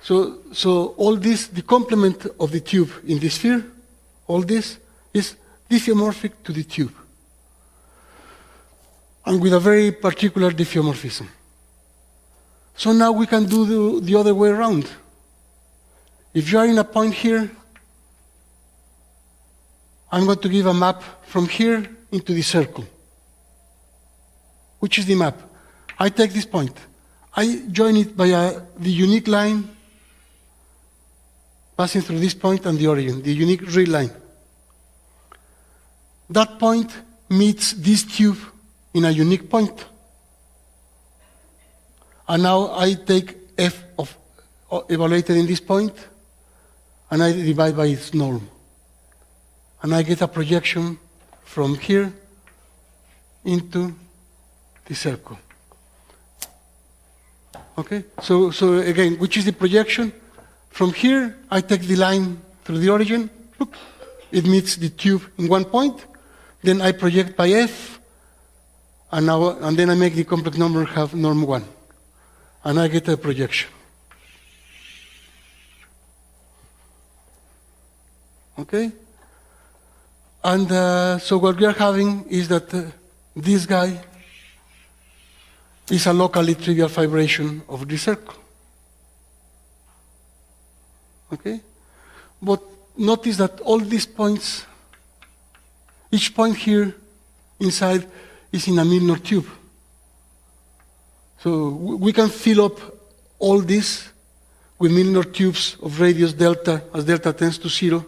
So all this, the complement of the tube in the sphere, all this is diffeomorphic to the tube, and with a very particular diffeomorphism. So now we can do the other way around. If you are in a point here, I'm going to give a map from here into the circle. Which is the map? I take this point. I join it by the unique line passing through this point and the origin, the unique real line. That point meets this tube in a unique point. And now I take f of evaluated in this point, and I divide by its norm. And I get a projection from here into the circle. Okay? So again, which is the projection? From here, I take the line through the origin. Look, it meets the tube in one point. Then I project by f, and then I make the complex number have norm 1. And I get a projection. Okay? And so what we are having is that this guy is a locally trivial fibration of the circle. Okay? But notice that all these points, each point here inside is in a Milnor tube. So we can fill up all this with Milnor tubes of radius delta as delta tends to 0,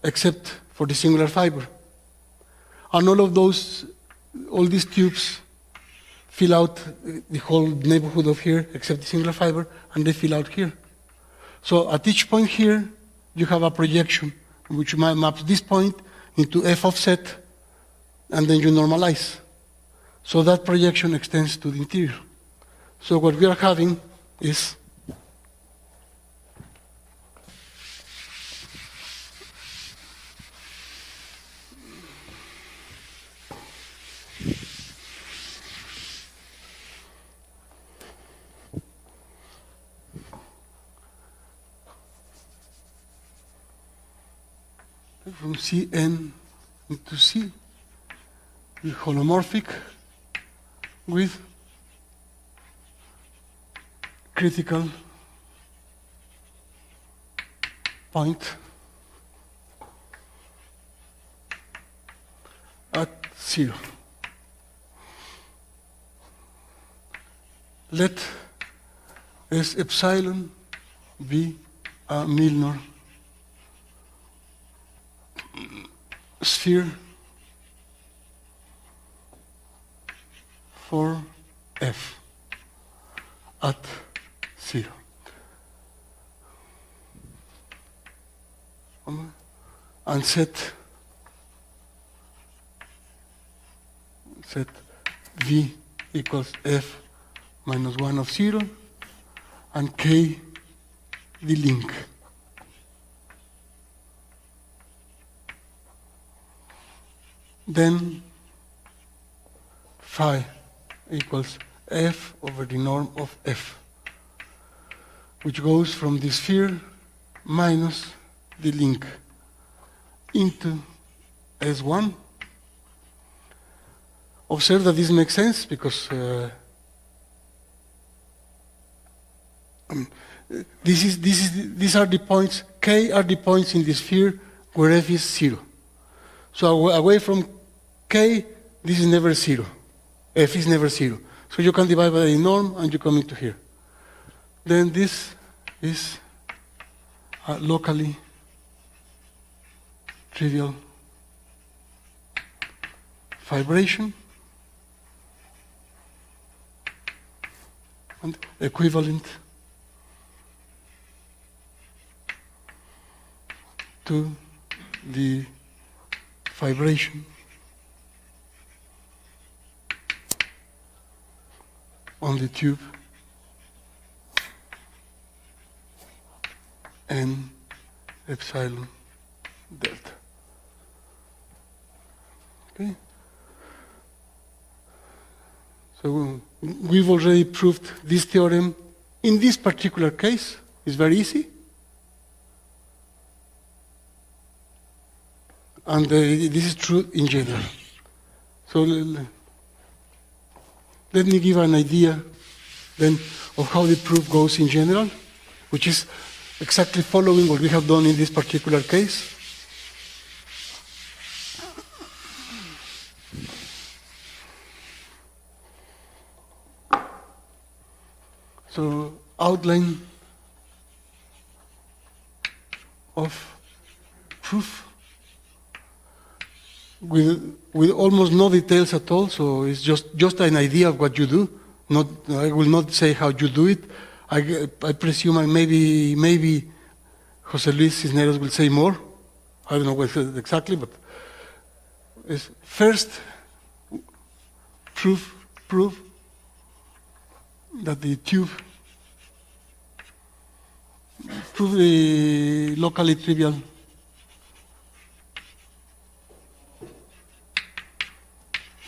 except for the singular fiber. And all these tubes fill out the whole neighborhood of here, except the singular fiber, and they fill out here. So at each point here, you have a projection which maps this point into f offset, and then you normalize. So that projection extends to the interior. So what we are having is from Cn into C, the holomorphic with critical point at 0. Let S epsilon be a Milnor sphere for f at 0. And set v equals f minus 1 of 0 and k the link. Then phi equals f over the norm of f, which goes from the sphere minus the link into S1. Observe that this makes sense because these are the points, k are the points in the sphere where f is 0. So away from k, this is never 0. F is never 0. So you can divide by the norm and you come into here. Then this is a locally trivial vibration and equivalent to the vibration on the tube n epsilon delta. Okay? So we've already proved this theorem. In this particular case, it's very easy. And this is true in general. So let me give an idea then of how the proof goes in general, which is exactly following what we have done in this particular case. So outline of proof with almost no details at all, so it's just an idea of what you do. I will not say how you do it. I presume maybe José Luis Cisneros will say more. I don't know what exactly, but it's first prove that the tube, prove the locally trivial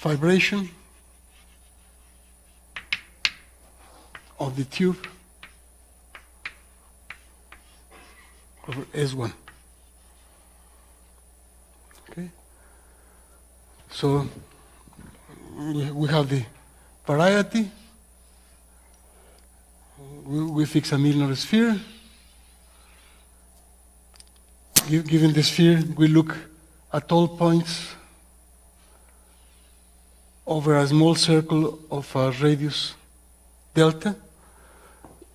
vibration of the tube over S1. Okay? So we have the variety. We fix a Milnor sphere. Given the sphere, we look at all points over a small circle of a radius delta,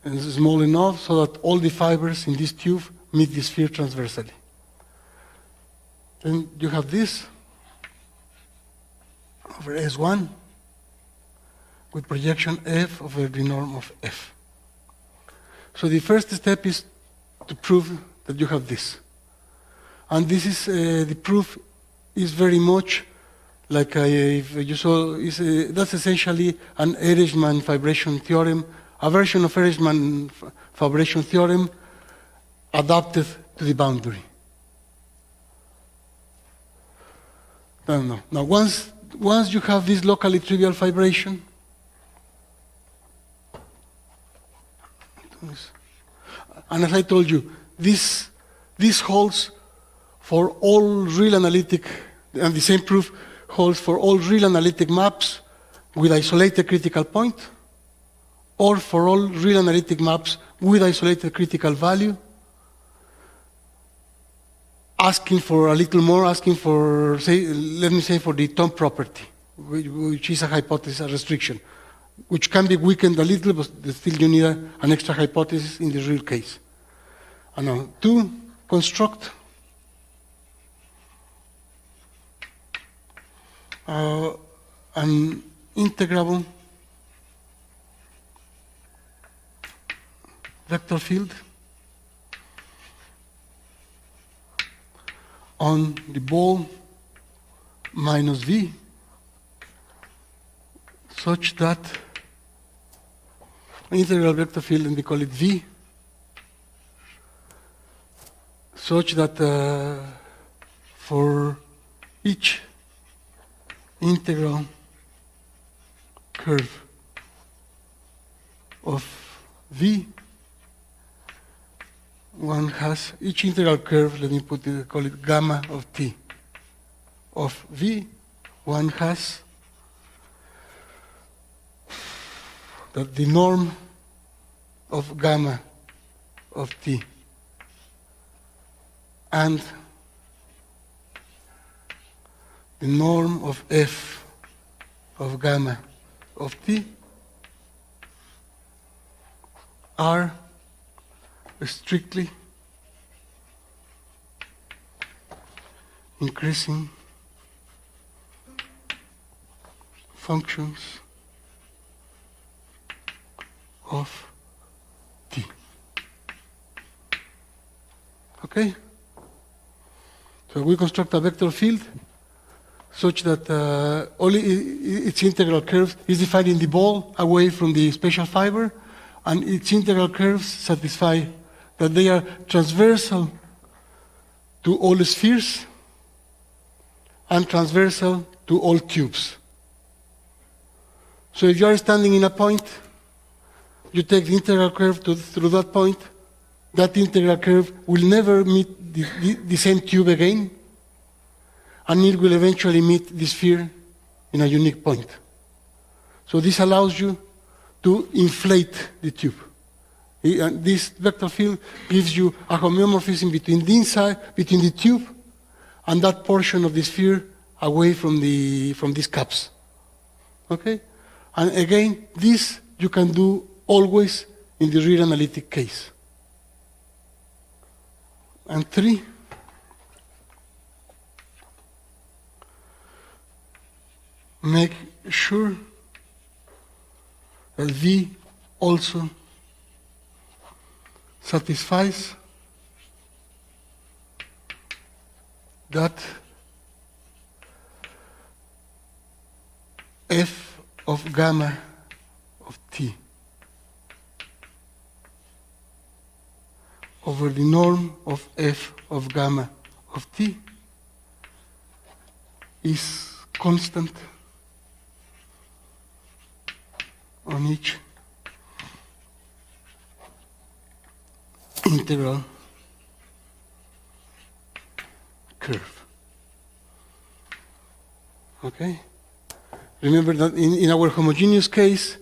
and it's small enough so that all the fibers in this tube meet the sphere transversally. Then you have this over S1 with projection F over the norm of F. So the first step is to prove that you have this. And this is, the proof is very much like if you saw, that's essentially an Ehresmann vibration theorem, a version of Ehresmann vibration theorem adapted to the boundary. Now, once you have this locally trivial vibration, and as I told you, this holds for all real analytic, and the same proof holds for all real analytic maps with isolated critical point, or for all real analytic maps with isolated critical value, asking for a little more, asking for, let me say, for the Thom property, which is a hypothesis, a restriction, which can be weakened a little, but still you need an extra hypothesis in the real case. And now, to construct an integrable vector field on the ball minus V such that integral vector field, and we call it V, such that for each integral curve of V, one has each integral curve, let me call it gamma of T, of V, one has that the norm of gamma of T and the norm of F of gamma of T are strictly increasing functions of T. Okay? So we construct a vector field such that only its integral curve is defined in the ball away from the spatial fiber, and its integral curves satisfy that they are transversal to all spheres and transversal to all cubes. So if you are standing in a point, you take the integral curve through that point, that integral curve will never meet the same cube again, and it will eventually meet the sphere in a unique point. So this allows you to inflate the tube. And this vector field gives you a homeomorphism between the inside, between the tube, and that portion of the sphere away from these caps. Okay? And again, this you can do always in the real analytic case. And 3, make sure that V also satisfies that F of gamma of T over the norm of F of gamma of T is constant on each integral curve. Okay? Remember that in our homogeneous case,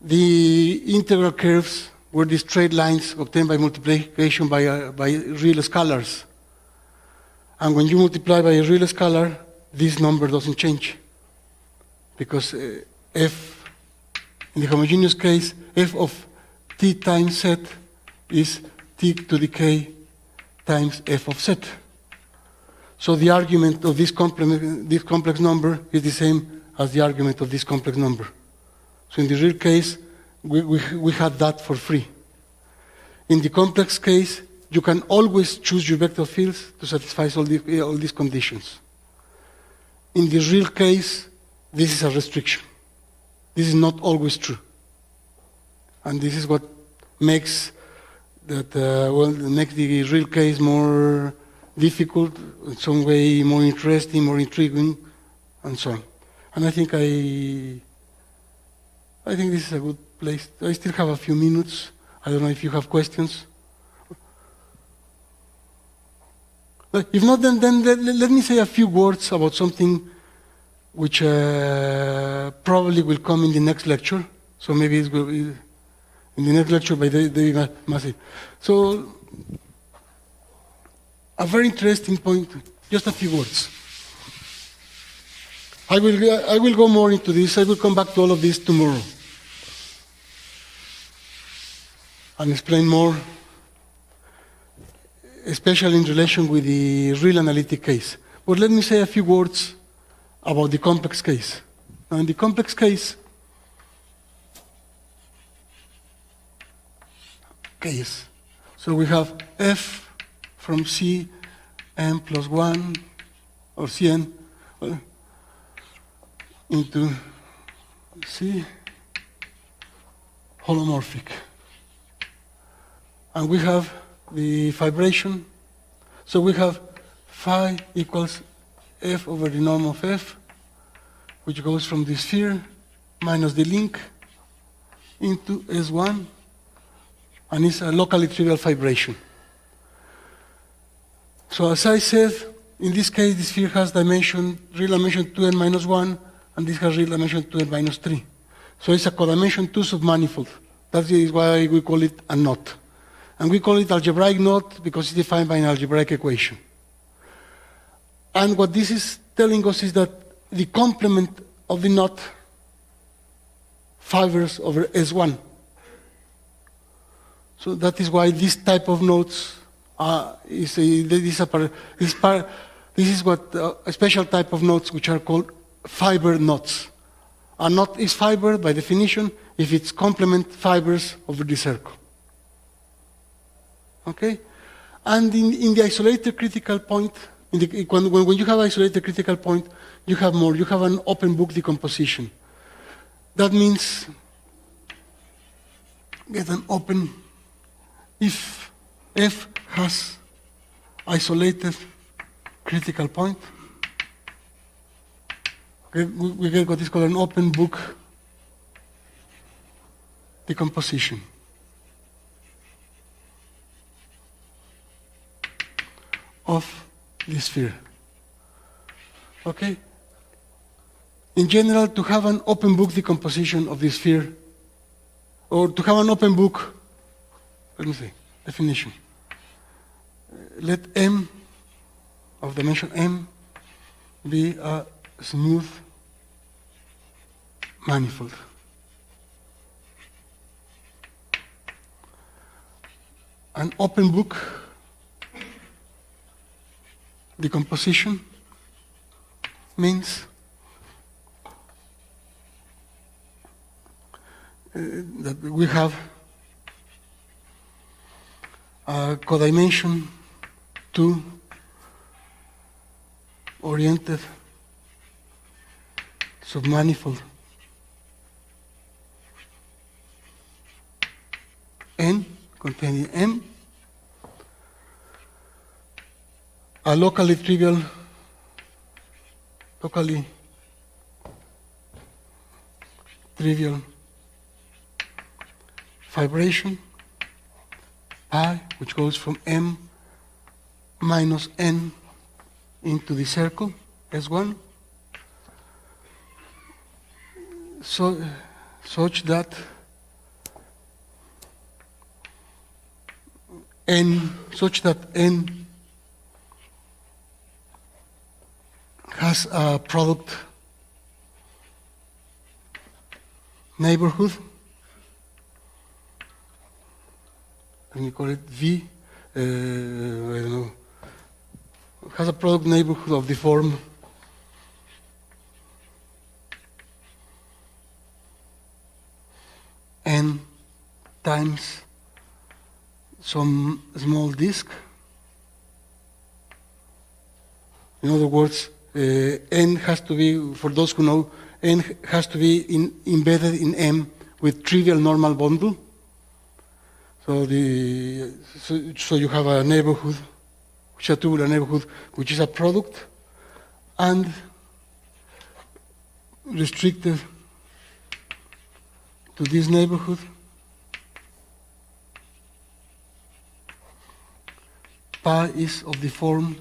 the integral curves were the straight lines obtained by multiplication by real scalars. And when you multiply by a real scalar, this number doesn't change. Because F, in the homogeneous case, F of T times Z is T to the K times F of Z. So the argument of this complex number is the same as the argument of this complex number. So in the real case, we had that for free. In the complex case, you can always choose your vector fields to satisfy all these conditions. In the real case, this is a restriction. This is not always true. And this is what makes makes the real case more difficult, in some way more interesting, more intriguing, and so on. And I think this is a good place. I still have a few minutes. I don't know if you have questions. But if not, then let me say a few words about something which probably will come in the next lecture. So maybe it's going to be in the next lecture by David Massey. So, a very interesting point, just a few words. I will go more into this. I will come back to all of this tomorrow and explain more, especially in relation with the real analytic case. But let me say a few words about the complex case. Now, in the complex case, case. So we have f from C n plus 1 or Cn into C holomorphic. And we have the fibration. So we have phi equals f over the norm of f, which goes from the sphere minus the link into S1, and it's a locally trivial fibration. So as I said, in this case, the sphere has dimension, real dimension 2n minus 1, and this has real dimension 2n minus 3. So it's a codimension 2 submanifold. That is why we call it a knot. And we call it algebraic knot because it's defined by an algebraic equation. And what this is telling us is that the complement of the knot fibers over S1. So that is why this type of knots this is what a special type of knots which are called fiber knots. A knot is fiber by definition if its complement fibers over the circle. Okay? And in the isolated critical point, when you have isolated critical point, you have more. You have an open book decomposition. That means get an open, if F has isolated critical point, okay, we get what is called an open book decomposition. Of the sphere. Okay? In general, to have an open book decomposition of the sphere, or to have an open book, let me see, definition. Let M of dimension M be a smooth manifold. An open book decomposition means that we have a codimension 2 oriented submanifold N containing M, a locally trivial fibration I, which goes from M minus N into the circle S1, such that N has a product neighborhood. Let me call it V. I don't know. Has a product neighborhood of the form N times some small disk. In other words, N has to be, for those who know, N has to be embedded in M with trivial normal bundle. So you have a neighborhood, which is a tubular neighborhood, which is a product, and restricted to this neighborhood. Pi is of the form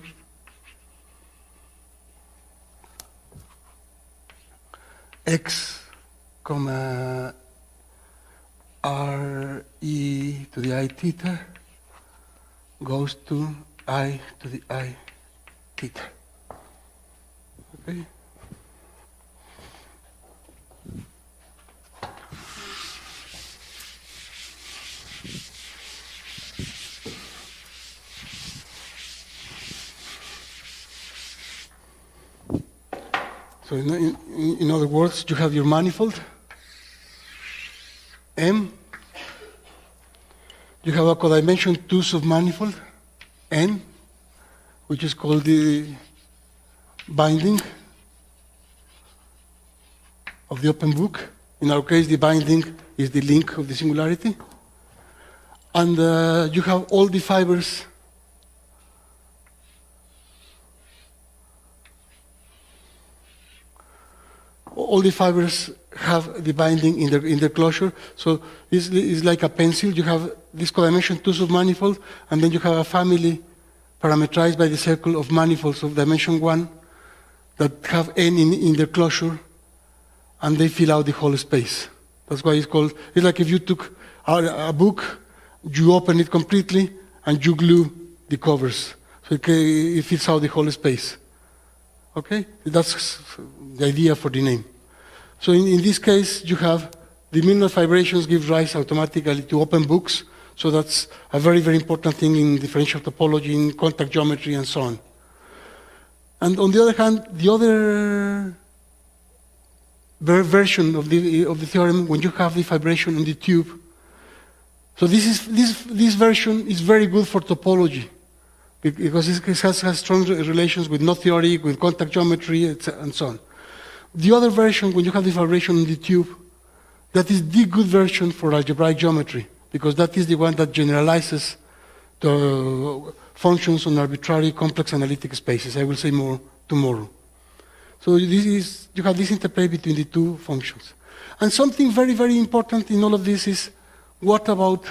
x, comma r e to the I theta goes to I to the I theta. Okay? So in other words, you have your manifold M, You have a codimension 2 submanifold, N, which is called the binding of the open book. In our case, the binding is the link of the singularity. And you have all the fibers have the binding in their closure. So it's like a pencil. You have this codimension 2 submanifold, and then you have a family parameterized by the circle of manifolds of dimension 1 that have N in their closure, and they fill out the whole space. That's why it's like if you took a book, you open it completely, and you glue the covers. So it fills out the whole space. Okay? That's the idea for the name. So in this case, you have the Milnor fibrations give rise automatically to open books. So that's a very, very important thing in differential topology, in contact geometry, and so on. And on the other hand, the other version of the theorem, when you have the fibration on the tube, so this version is very good for topology, because it has strong relations with knot theory, with contact geometry, and so on. The other version, when you have the fibration in the tube, that is the good version for algebraic geometry, because that is the one that generalizes the functions on arbitrary complex analytic spaces. I will say more tomorrow. So you have this interplay between the two functions. And something very, very important in all of this is, what about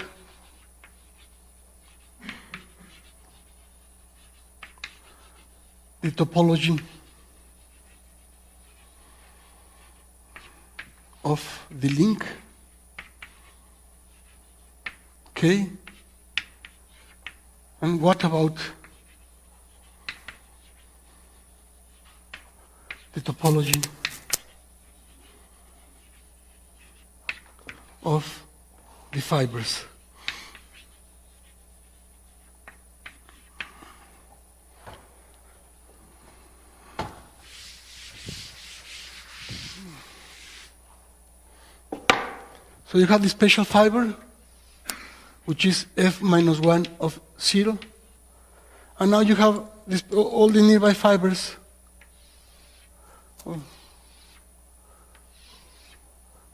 the topology of the link K? And what about the topology of the fibers? So you have the special fiber, which is f minus 1 of 0. And now you have all the nearby fibers,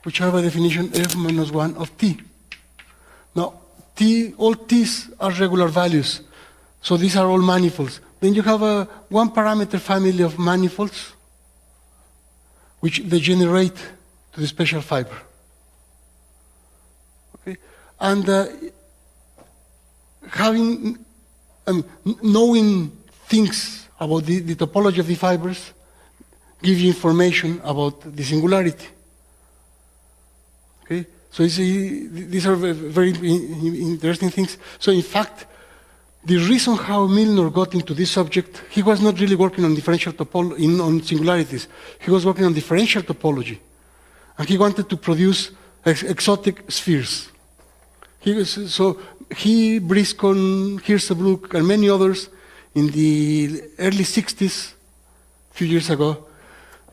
which are by definition f minus 1 of t. Now, all t's are regular values, so these are all manifolds. Then you have a one parameter family of manifolds, which degenerate to the special fiber. Okay? And knowing things about the topology of the fibers gives you information about the singularity. Okay? So you see, these are very interesting things. So in fact, the reason how Milnor got into this subject, he was not really working on differential topology, on singularities. He was working on differential topology. And he wanted to produce exotic spheres. He, Briscoe, Hirsebruck, and many others in the early 60s, a few years ago,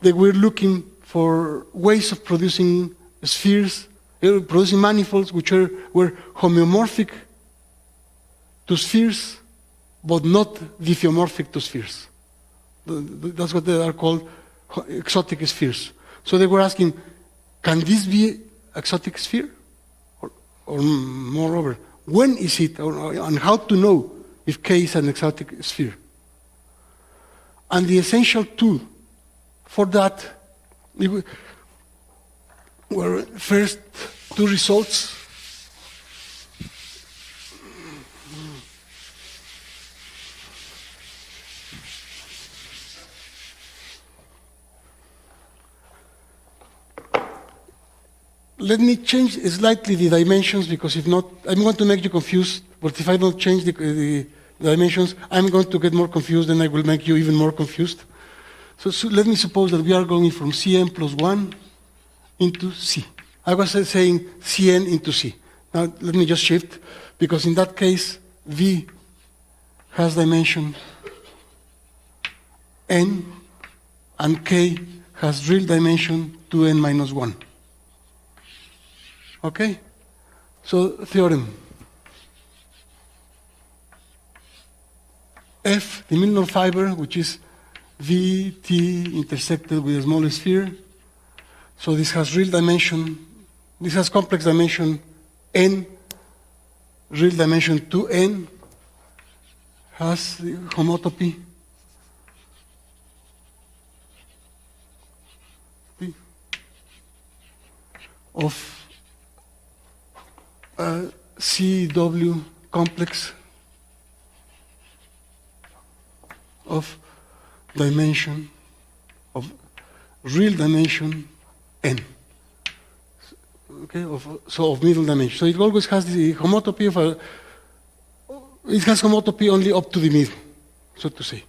they were looking for ways of producing spheres, producing manifolds which were homeomorphic to spheres, but not diffeomorphic to spheres. That's what they are called, exotic spheres. So they were asking, can this be exotic sphere? Or moreover, when is it, and how to know if K is an exotic sphere? And the essential tool for that were first two results. Let me change slightly the dimensions, because if not, I'm going to make you confused. But if I don't change the dimensions, I'm going to get more confused, and I will make you even more confused. So let me suppose that we are going from Cn plus 1 into C. I was saying Cn into C. Now let me just shift, because in that case, V has dimension n, and K has real dimension 2n minus 1. Okay? So, theorem. F, the Milnor fiber, which is VT intersected with a small sphere. So this has real dimension, this has complex dimension n, real dimension 2n, has the homotopy of CW complex of dimension, of real dimension n. Okay, of middle dimension. So it always has the homotopy of it has homotopy only up to the middle, so to say.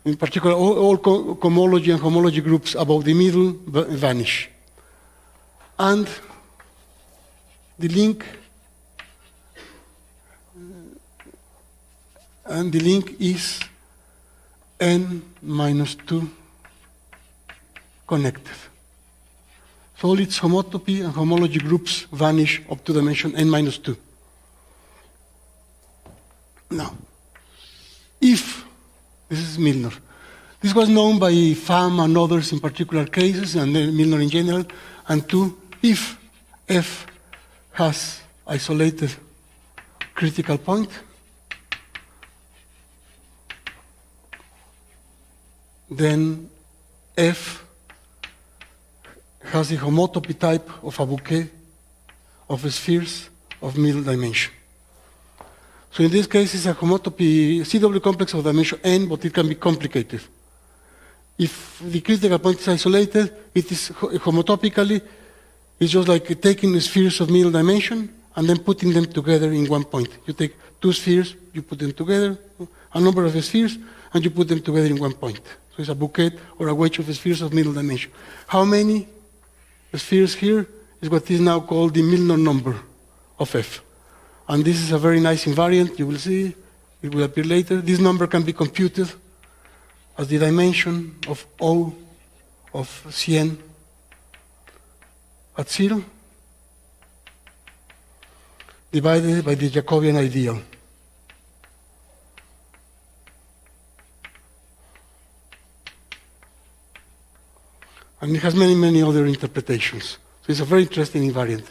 In particular, all cohomology and homology groups above the middle vanish. And the link is n minus 2 connected. So all its homotopy and homology groups vanish up to dimension n minus 2. Now, if, this is Milnor. This was known by Pham and others in particular cases, and then Milnor in general. And two, if F has isolated critical point, then F has the homotopy type of a bouquet of spheres of middle dimension. So in this case, it's a homotopy CW complex of dimension n, but it can be complicated. If the critical point is isolated, it is homotopically, it's just like taking spheres of middle dimension and then putting them together in one point. You take two spheres, you put them together, a number of spheres, and you put them together in one point. So it's a bouquet or a wedge of spheres of middle dimension. How many spheres here is what is now called the Milnor number of F. And this is a very nice invariant, you will see, it will appear later. This number can be computed as the dimension of O of Cn at 0 divided by the Jacobian ideal. And it has many, many other interpretations. So it's a very interesting invariant.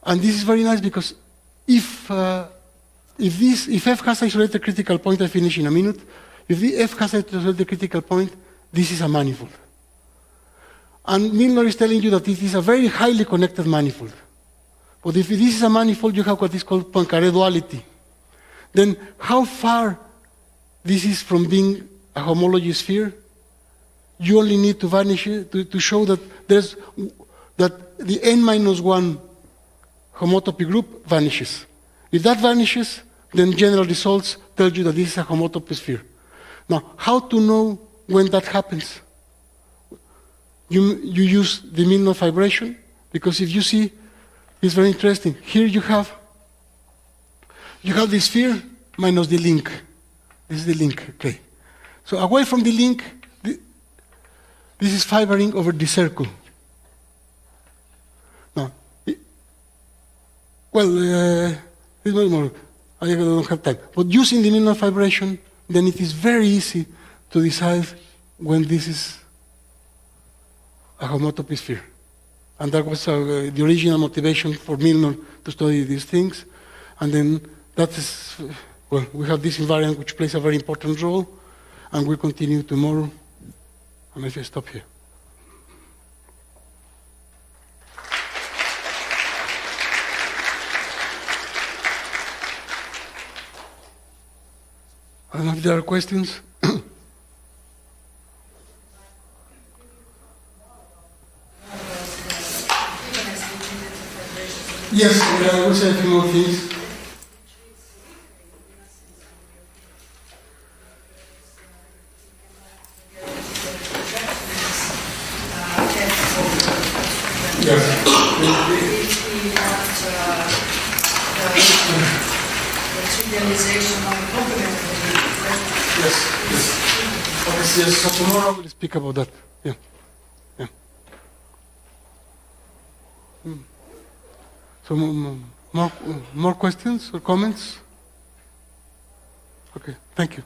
And this is very nice because if F has isolated critical point, I finish in a minute. If the F has isolated critical point, this is a manifold. And Milnor is telling you that it is a very highly connected manifold. But if this is a manifold, you have what is called Poincaré duality. Then how far this is from being a homology sphere? You only need to vanish it to show that that the n-1 homotopy group vanishes. If that vanishes, then general results tell you that this is a homotopy sphere. Now, how to know when that happens? You use the Milnor fibration, because if you see, it's very interesting. Here you have the sphere minus the link. This is the link, okay. So away from the link, this is fibering over the circle. Now, it's much more, I don't have time. But using the Milnor fibration, then it is very easy to decide when this is a homotopy sphere. And that was the original motivation for Milnor to study these things. And then that is, well, we have this invariant which plays a very important role, and we'll continue tomorrow. And I stop here. I don't know if there are questions. Yes, I will say a few more things. Yes. Yes, so tomorrow we'll speak about that. Yeah. So more questions or comments? Okay, thank you.